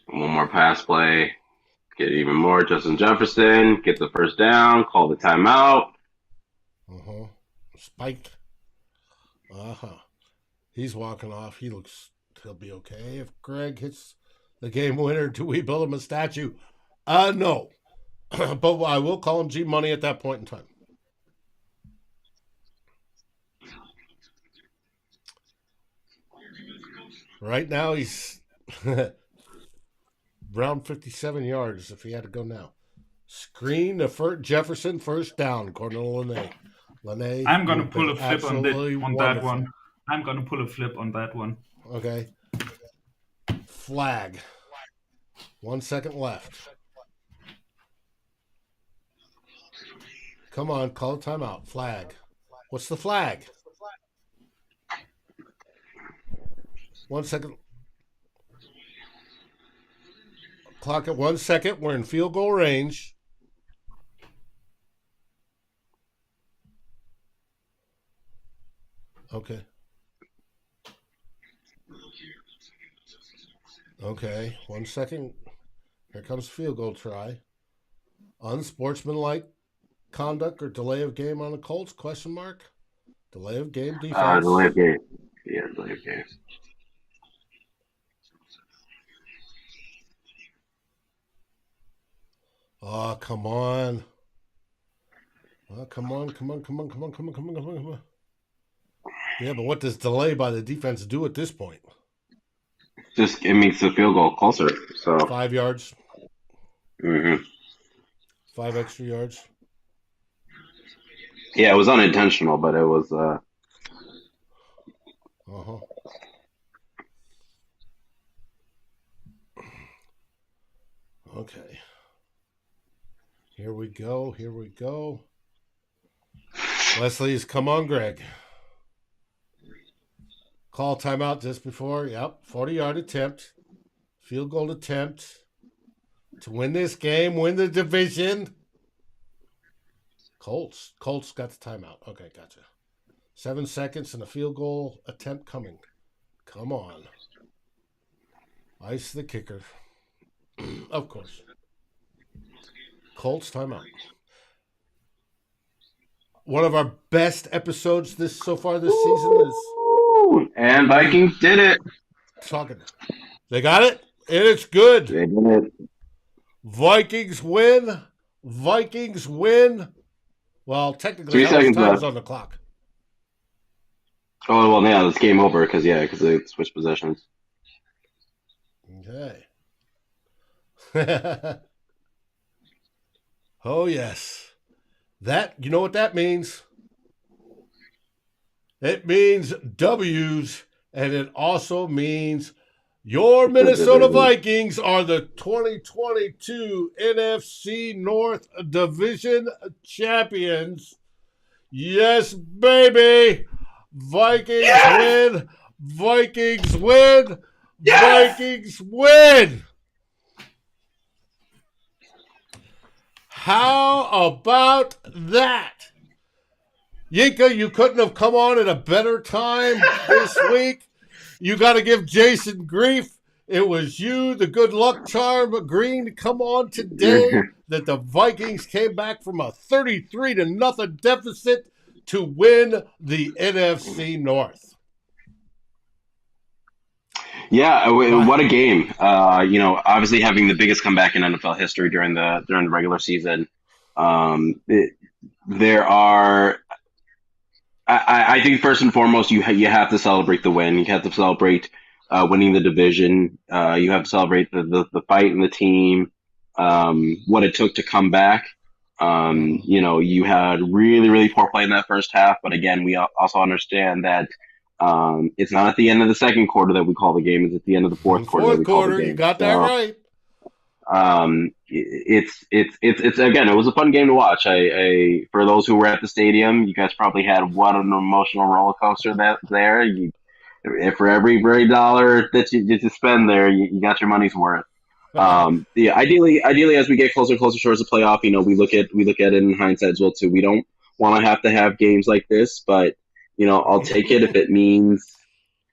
One more pass play. Get even more. Justin Jefferson. Get the first down. Call the timeout. Spike. He's walking off. He'll be okay. If Greg hits the game winner, do we build him a statue? No. But I will call him G Money at that point in time. Right now, he's around 57 yards if he had to go now. Screen to Jefferson, first down, according to Lene. I'm going to pull a flip on that one. I'm going to pull a flip on that one. Okay. Flag. 1 second left. Come on, call a timeout. Flag. What's the flag? 1 second. Clock at 1 second. We're in field goal range. Okay. 1 second. Here comes field goal try. Unsportsmanlike conduct or delay of game on the Colts? Question mark. Delay of game defense. Delay of game. Yeah, delay of game. Oh, come on. Oh, come on. Yeah, but what does delay by the defense do at this point? It makes the field goal closer. So 5 yards. 5 extra yards. Yeah, it was unintentional, but it was. Okay. Here we go. Leslie's, come on, Greg. Call timeout just before. Yep, 40-yard attempt. Field goal attempt. To win this game, win the division. Colts got the timeout. Okay, gotcha. 7 seconds and a field goal attempt coming. Come on. Ice the kicker. Of course. Colts timeout. One of our best episodes so far this season is. And Vikings did it. Talking. They got it, and it's good. They did it. Vikings win. Well, technically, 3 seconds time's left on the clock. Oh, well, yeah, it's game over because they switched possessions. Okay. Oh, yes. You know what that means? It means W's, and it also means your Minnesota Vikings are the 2022 NFC North Division champions. Yes, baby. Vikings win. Vikings win. Yes! Vikings win. How about that? Yinka, you couldn't have come on at a better time this week. You got to give Jayson grief. It was you, the good luck charm, agreeing to come on today that the Vikings came back from a 33-0 deficit to win the NFC North. Yeah, what a game! Obviously having the biggest comeback in NFL history during the regular season. I think first and foremost, you have to celebrate the win. You have to celebrate winning the division. You have to celebrate the fight in the team, what it took to come back. You had really, really poor play in that first half, but again, we also understand that it's not at the end of the second quarter that we call the game; it's at the end of the fourth quarter that we call the game. You got that right. It's again, it was a fun game to watch. For those who were at the stadium, you guys probably had what an emotional roller coaster that there. For every dollar that you spend there, you got your money's worth. Yeah, ideally, as we get closer and closer towards the playoff, we look at it in hindsight as well too. We don't want to have games like this, but I'll take it if it means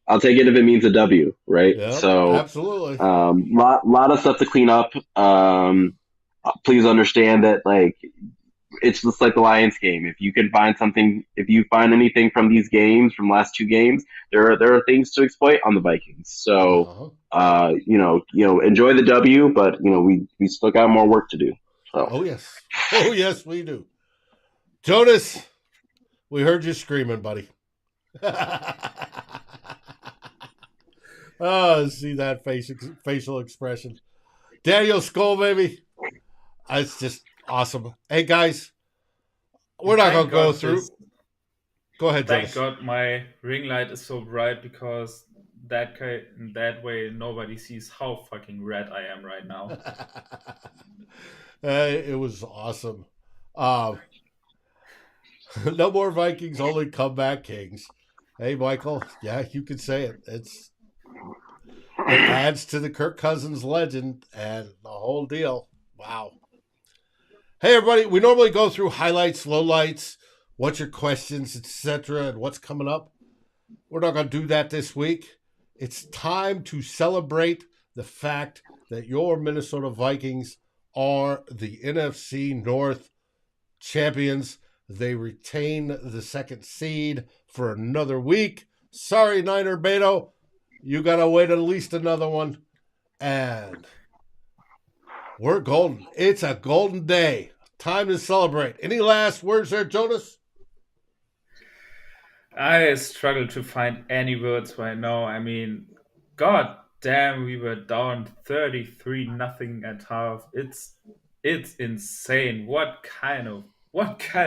a W, right? Yep, So, absolutely. lot of stuff to clean up. Please understand that it's just like the Lions game. If you can find something, if you find anything from these games, from last two games, there are things to exploit on the Vikings. So, enjoy the W, but we still got more work to do. So. Oh yes, we do. Jonas, we heard you screaming, buddy. Oh, see that facial expression. Daniel Skull, baby. It's just awesome. Hey, guys, we're not going to go through. Go ahead, Thank Jonas. God my ring light is so bright, because that way nobody sees how fucking red I am right now. It was awesome. No more Vikings, only comeback kings. Hey, Michael. Yeah, you can say it. It adds to the Kirk Cousins legend and the whole deal. Wow. Hey, everybody. We normally go through highlights, lowlights, what's your questions, etc., and what's coming up. We're not going to do that this week. It's time to celebrate the fact that your Minnesota Vikings are the NFC North champions. They retain the second seed for another week. Sorry, Niner Beto. You got to wait at least another one. And we're golden. It's a golden day. Time to celebrate. Any last words there, Jonas? I struggle to find any words right now. I mean, god damn, we were down 33-0 at half. It's insane. What kind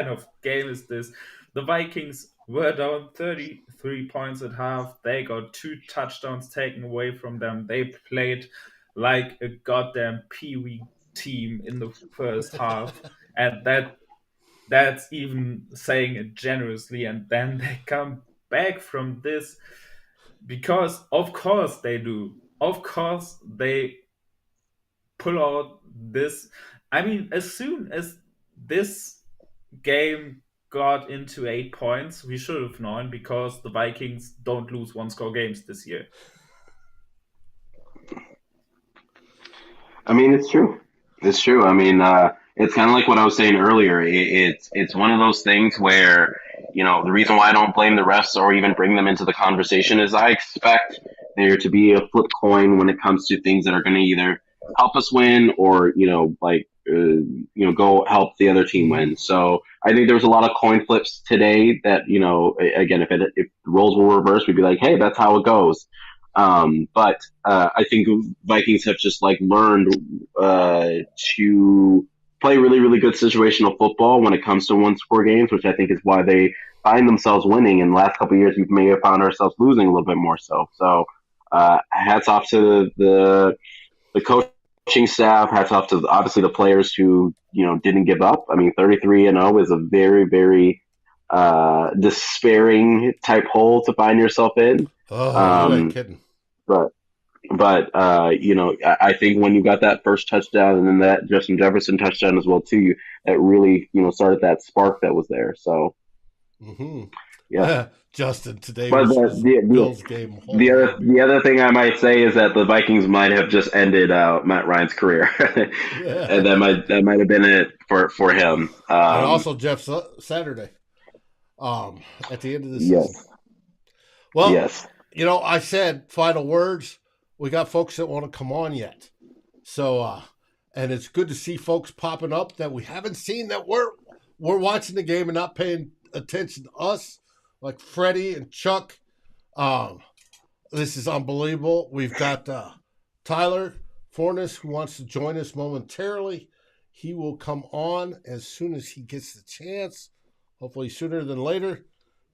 of game is this? The Vikings were down 33 points at half. They got 2 touchdowns taken away from them. They played like a goddamn pee-wee team in the first half, and that's even saying it generously. And then they come back from this, because of course they do. Of course they pull out this. I mean, as soon as this game got into 8 points, we should have known, because the Vikings don't lose one score games this year. I mean, it's true. It's true. I mean, it's kind of like what I was saying earlier. It's one of those things where the reason why I don't blame the refs or even bring them into the conversation is I expect there to be a flip coin when it comes to things that are going to either help us win or go help the other team win. So I think there was a lot of coin flips today that again, if the roles were reversed, we'd be like, hey, that's how it goes. But I think Vikings have just learned to play really, really good situational football when it comes to one score games, which I think is why they find themselves winning. In the last couple of years, we may have found ourselves losing a little bit more so. So hats off to the coaching staff. Hats off to obviously the players who didn't give up. I mean, 33-0 is a very, very despairing type hole to find yourself in. Oh, you ain't kidding. But I think when you got that first touchdown and then that Justin Jefferson touchdown as well too, that really started that spark that was there. So yeah, Justin today was the Bills game. The other thing I might say is that the Vikings might have just ended Matt Ryan's career, and that might have been it for him. And also Jeff Saturday. At the end of the season. Well, yes. I said final words. We got folks that want to come on yet. So, and it's good to see folks popping up that we haven't seen, that we're watching the game and not paying attention to us, like Freddie and Chuck. This is unbelievable. We've got Tyler Fornes, who wants to join us momentarily. He will come on as soon as he gets the chance, hopefully sooner than later,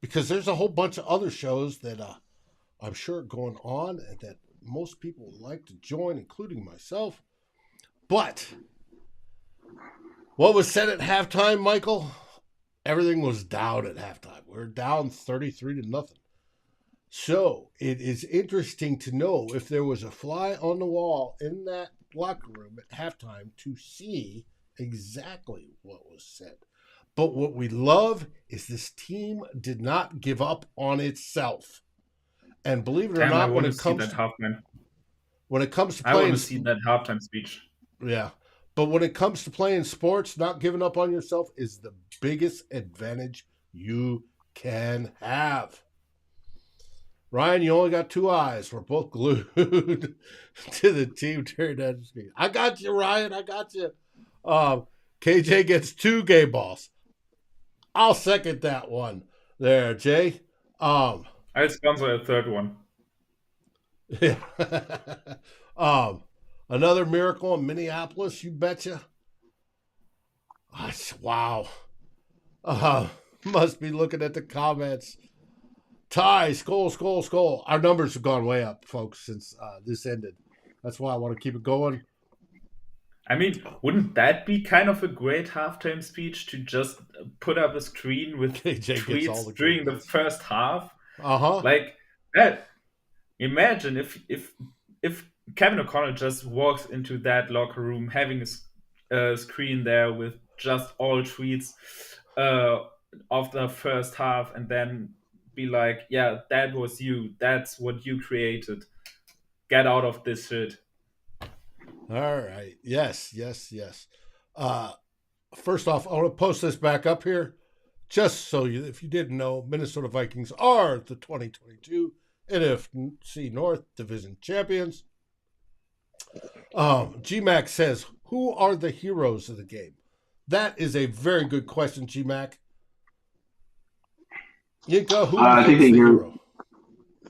because there's a whole bunch of other shows that I'm sure are going on and that most people would like to join, including myself. But what was said at halftime, Michael? Everything was down at halftime. We were down 33-0. So it is interesting to know if there was a fly on the wall in that locker room at halftime to see exactly what was said. But what we love is this team did not give up on itself. And believe it or not, when it comes to halftime. When it comes to I playing, want to see that halftime speech. Yeah, but when it comes to playing sports, not giving up on yourself is the biggest advantage you can have. Ryan, you only got 2 eyes. We're both glued to the team during that screen. I got you, Ryan. I got you. KJ gets 2 gay balls. I'll second that one there, Jay. I'll sponsor a third one. Yeah. Another miracle in Minneapolis, you betcha. Wow. Must be looking at the comments. Ty, skull. Our numbers have gone way up, folks, since this ended. That's why I want to keep it going. I mean, wouldn't that be kind of a great halftime speech to just put up a screen with tweets during the first half? Like that. Imagine if Kevin O'Connell just walks into that locker room having a screen there with just all tweets of the first half, and then be like, yeah, that was you. That's what you created. Get out of this shit. All right. Yes. First off, I want to post this back up here. Just so if you didn't know, Minnesota Vikings are the 2022 NFC North Division champions. GMAC says, who are the heroes of the game? That is a very good question, GMAC. Yinka, who I think the hero?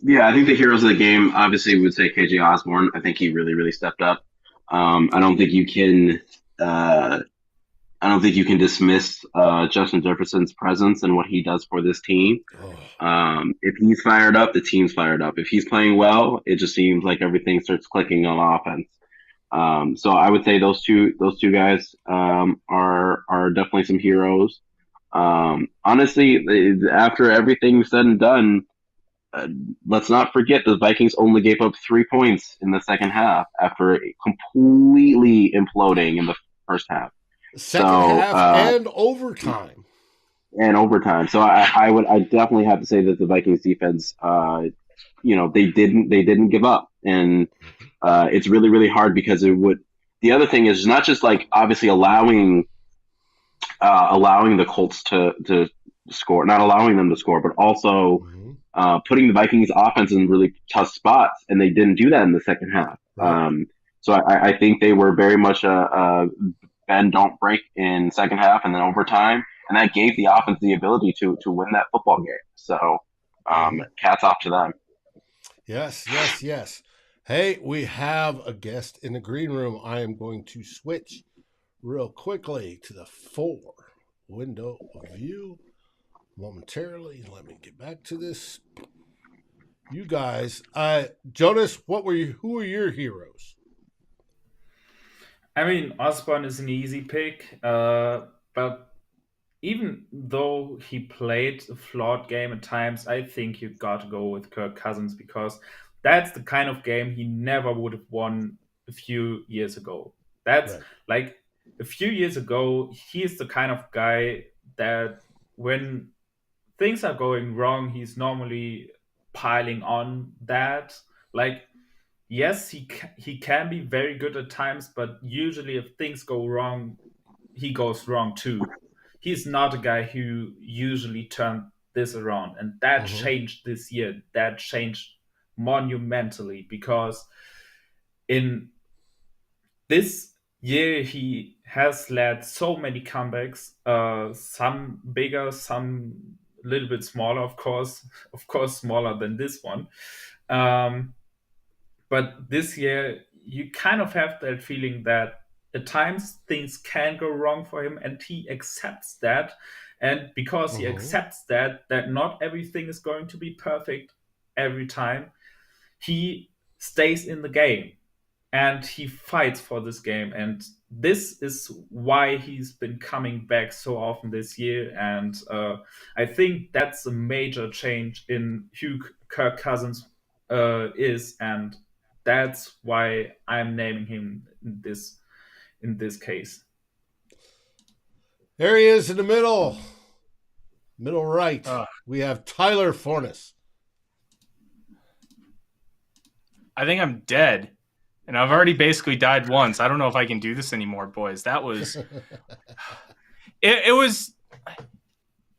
Yeah, I think the heroes of the game obviously would say KJ Osborne. I think he really, really stepped up. I don't think you can. I don't think you can dismiss Justin Jefferson's presence and what he does for this team. If he's fired up, the team's fired up. If he's playing well, it just seems like everything starts clicking on offense. So I would say those two guys are definitely some heroes. Honestly, after everything's said and done, let's not forget the Vikings only gave up 3 points in the second half after completely imploding in the first half. Second half and overtime. So I definitely have to say that the Vikings defense, they didn't give up, and it's really, really hard because it would. The other thing is not just like obviously allowing the Colts to score, not allowing them to score, but also putting the Vikings offense in really tough spots, and they didn't do that in the second half. Right. So I think they were very much a bend don't break in second half and then overtime, and that gave the offense the ability to win that football game. So hats off to them. Yes. Hey, we have a guest in the green room. I am going to switch real quickly to the 4 window view momentarily. Let me get back to this. You guys, Jonas, who were your heroes? I mean, Osborne is an easy pick, but even though he played a flawed game at times, I think you got to go with Kirk Cousins because that's the kind of game he never would have won a few years ago. That's right. Like a few years ago, he's the kind of guy that when things are going wrong, he's normally piling on that. Like, yes, he can be very good at times, but usually if things go wrong, he goes wrong too. He's not a guy who usually turned this around, and that changed this year. That changed monumentally because in this year he has led so many comebacks, some bigger, some a little bit smaller, of course smaller than this one. But this year, you kind of have that feeling that at times things can go wrong for him, and he accepts that. And because he accepts that not everything is going to be perfect every time, he stays in the game. and he fights for this game. And this is why he's been coming back so often this year. And I think that's a major change in who Kirk Cousins is, and that's why I'm naming him in this case. There he is in the middle right. We have Tyler Fornes. I think I'm dead. And I've already basically died once. I don't know if I can do this anymore, boys. That was it was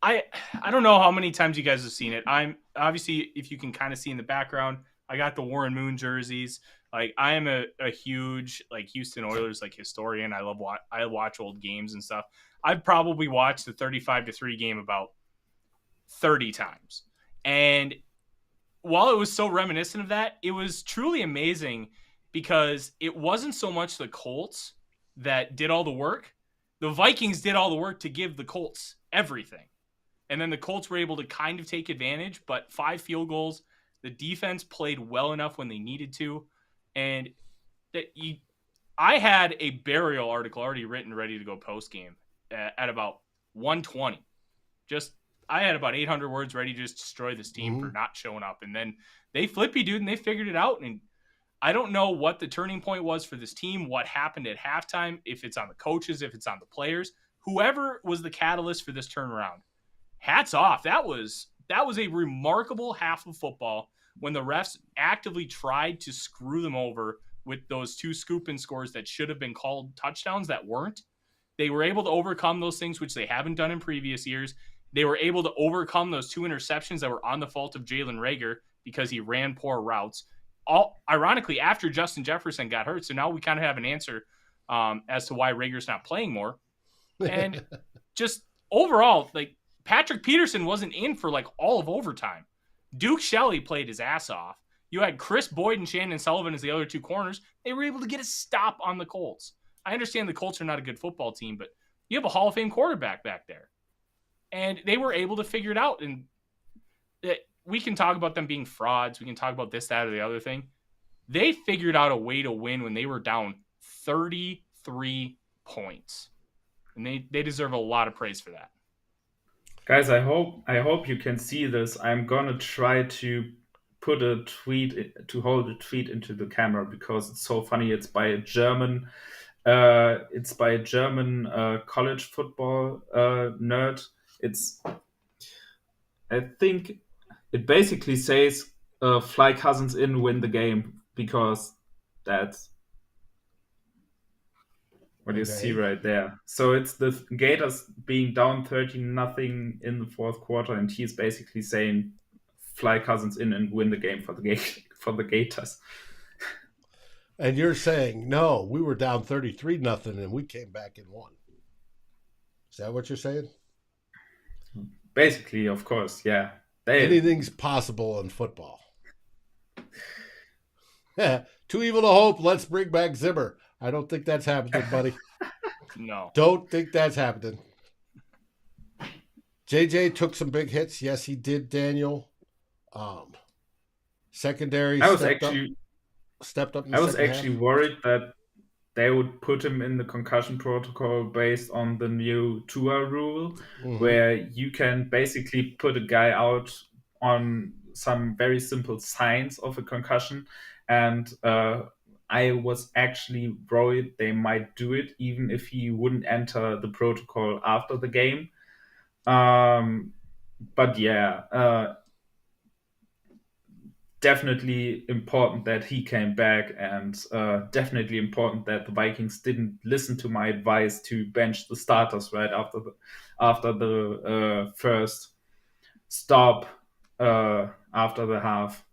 I don't know how many times you guys have seen it. I'm obviously, if you can kind of see in the background, I got the Warren Moon jerseys. Like, I am a huge Houston Oilers historian. I watch old games and stuff. I've probably watched the 35-3 game about 30 times. And while it was so reminiscent of that, it was truly amazing because it wasn't so much the Colts that did all the work. The Vikings did all the work to give the Colts everything. And then the Colts were able to kind of take advantage, but 5 field goals. The defense played well enough when they needed to. And I had a burial article already written, ready to go post game at about 1:20. I had about 800 words ready to just destroy this team for not showing up. And then they flippy dude and they figured it out. And I don't know what the turning point was for this team, what happened at halftime, if it's on the coaches, if it's on the players, whoever was the catalyst for this turnaround. Hats off. That was a remarkable half of football when the refs actively tried to screw them over with those 2 scoop and scores that should have been called touchdowns that weren't. They were able to overcome those things, which they haven't done in previous years. They were able to overcome those 2 interceptions that were on the fault of Jalen Reagor because he ran poor routes. All ironically, after Justin Jefferson got hurt, so now we kind of have an answer as to why Reagor's not playing more. And just overall, Patrick Peterson wasn't in for all of overtime. Duke Shelley played his ass off. You had Chris Boyd and Shannon Sullivan as the other 2 corners. They were able to get a stop on the Colts. I understand the Colts are not a good football team, but you have a Hall of Fame quarterback back there. And they were able to figure it out. And we can talk about them being frauds. We can talk about this, that, or the other thing. They figured out a way to win when they were down 33 points. And they deserve a lot of praise for that. Guys, I hope you can see this. I'm gonna try to hold a tweet into the camera because it's so funny. It's by a German college football nerd. I think it basically says fly Cousins in, win the game, because that's what you see right there. So it's the Gators being down 13-0 in the 4th quarter, and he's basically saying fly Cousins in and win the game for the Gators. And you're saying, no, we were down 33-0 and we came back and won. Is that what you're saying? Basically, of course, yeah. Anything's possible in football. Too evil to hope. Let's bring back Zimmer. I don't think that's happening, buddy. No. Don't think that's happening. JJ took some big hits. Yes, he did, Daniel. Secondary stepped up. I was actually worried that they would put him in the concussion protocol based on the new Tua rule, where you can basically put a guy out on some very simple signs of a concussion. And I was actually worried they might do it even if he wouldn't enter the protocol after the game. But yeah, definitely important that he came back, and definitely important that the Vikings didn't listen to my advice to bench the starters right after the first stop after the half.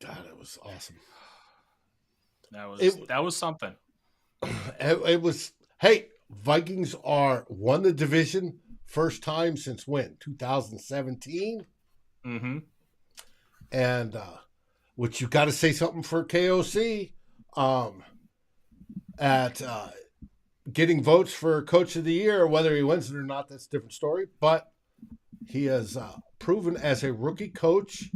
God, it was awesome. That was something. It was. Hey, Vikings won the division first time since when? 2017. And which you got to say something for KOC at getting votes for Coach of the Year. Whether he wins it or not, that's a different story. But he has proven as a rookie coach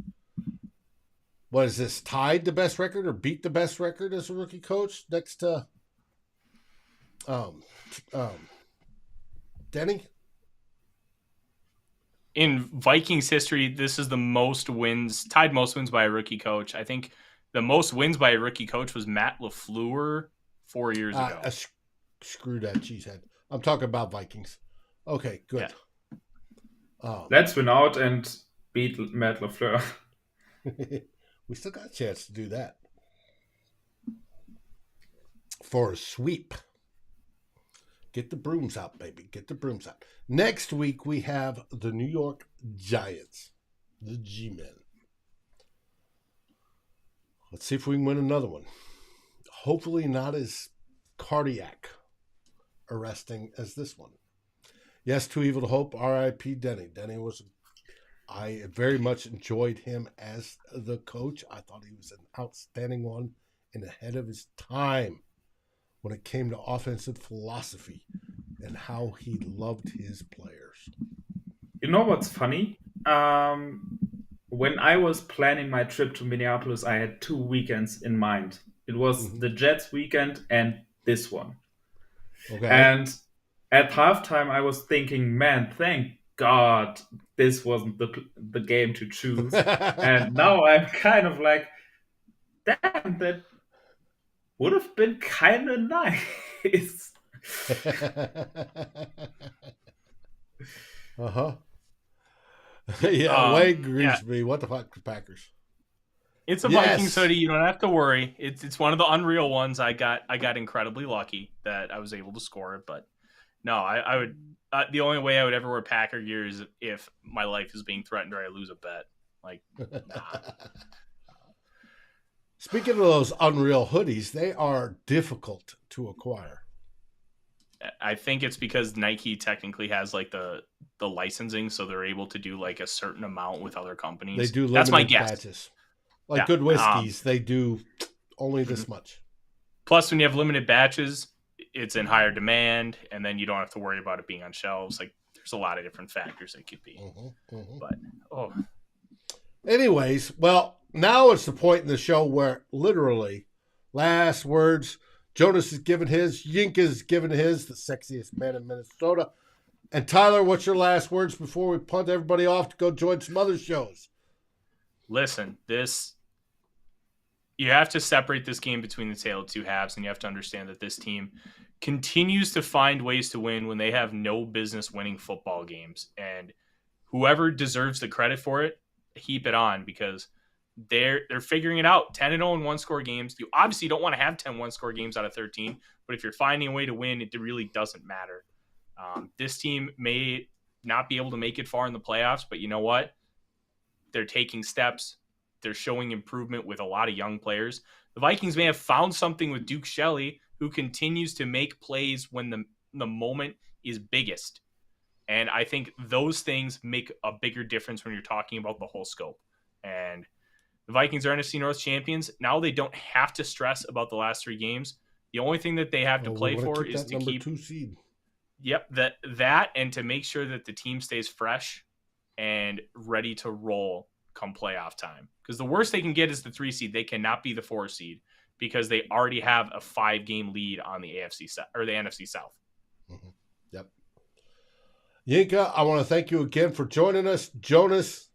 what is this, tied the best record or beat the best record as a rookie coach next to Denny? In Vikings history, this is the most wins, tied most wins by a rookie coach. I think the most wins by a rookie coach was Matt LaFleur 4 years ago. Screw that cheesehead. I'm talking about Vikings. Okay, good. Yeah. Let's win out and beat Matt LaFleur. We still got a chance to do that. For a sweep. Get the brooms out, baby. Get the brooms out. Next week, we have the New York Giants. The G-Men. Let's see if we can win another one. Hopefully not as cardiac arresting as this one. Yes, too evil to hope. R.I.P. Denny. I very much enjoyed him as the coach. I thought he was an outstanding one and ahead of his time when it came to offensive philosophy and how he loved his players. You know what's funny? When I was planning my trip to Minneapolis, I had 2 weekends in mind. It was the Jets weekend and this one. Okay. And at halftime, I was thinking, man, thank God this wasn't the game to choose. And now I'm kind of like, damn, that would have been kind of nice. Yeah, Wade Greensby. What the fuck, Packers? It's a Vikings hoodie. You don't have to worry. It's one of the unreal ones. I got incredibly lucky that I was able to score it. But no, I would. The only way I would ever wear Packer gear is if my life is being threatened or I lose a bet. Like, nah. Speaking of those unreal hoodies, they are difficult to acquire. I think it's because Nike technically has like the licensing, so they're able to do like a certain amount with other companies. They do limited That's my guess. batches. Like good whiskeys, they do only this much. Plus, when you have limited batches, it's in higher demand, and then you don't have to worry about it being on shelves. Like, there's a lot of different factors it could be. But anyways, well, now it's the point in the show where literally last words. Jonas is giving his. Yinka is giving his. The sexiest man in Minnesota. And Tyler, what's your last words before we punt everybody off to go join some other shows? Listen, you have to separate this game between the tale of two halves, and you have to understand that this team continues to find ways to win when they have no business winning football games. And whoever deserves the credit for it, heap it on, because they're figuring it out. 10-0 in one-score games. You obviously don't want to have 10 one-score games out of 13, but if you're finding a way to win, it really doesn't matter. This team may not be able to make it far in the playoffs, but you know what? They're taking steps. They're showing improvement with a lot of young players. The Vikings may have found something with Duke Shelley, who continues to make plays when the moment is biggest. And I think those things make a bigger difference when you're talking about the whole scope. And the Vikings are NFC North champions. Now they don't have to stress about the last 3 games. The only thing that they have to play for is to keep 2 seed. Yep, that and to make sure that the team stays fresh and ready to roll come playoff time. Because the worst they can get is the 3 seed. They cannot be the 4 seed because they already have a 5-game lead on the AFC or the NFC South. Mm-hmm. Yep. Yinka, I want to thank you again for joining us. Jonas,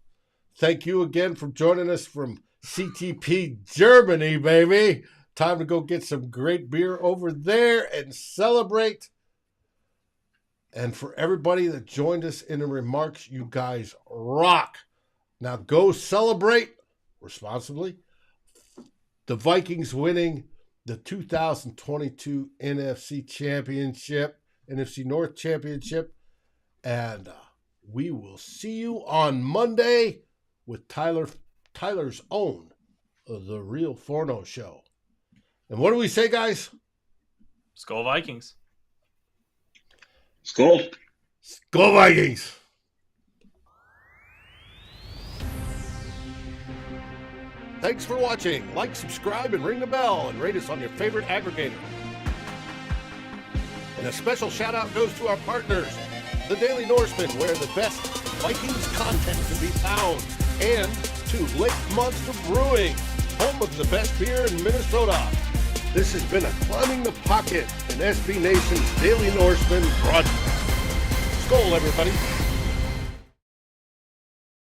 thank you again for joining us from CTP Germany, baby. Time to go get some great beer over there and celebrate. And for everybody that joined us in the remarks, you guys rock. Now go celebrate responsibly. The Vikings winning the 2022 NFC Championship, NFC North Championship. And we will see you on Monday with Tyler's own The Real Forno Show. And what do we say, guys? Skol Vikings. Skol. Skol Vikings. Thanks for watching. Like, subscribe, and ring the bell, and rate us on your favorite aggregator. And a special shout out goes to our partners, the Daily Norseman, where the best Vikings content can be found, and to Lake Monster Brewing, home of the best beer in Minnesota. This has been a Climbing the Pocket and SB Nation's Daily Norseman broadcast. Skål, everybody.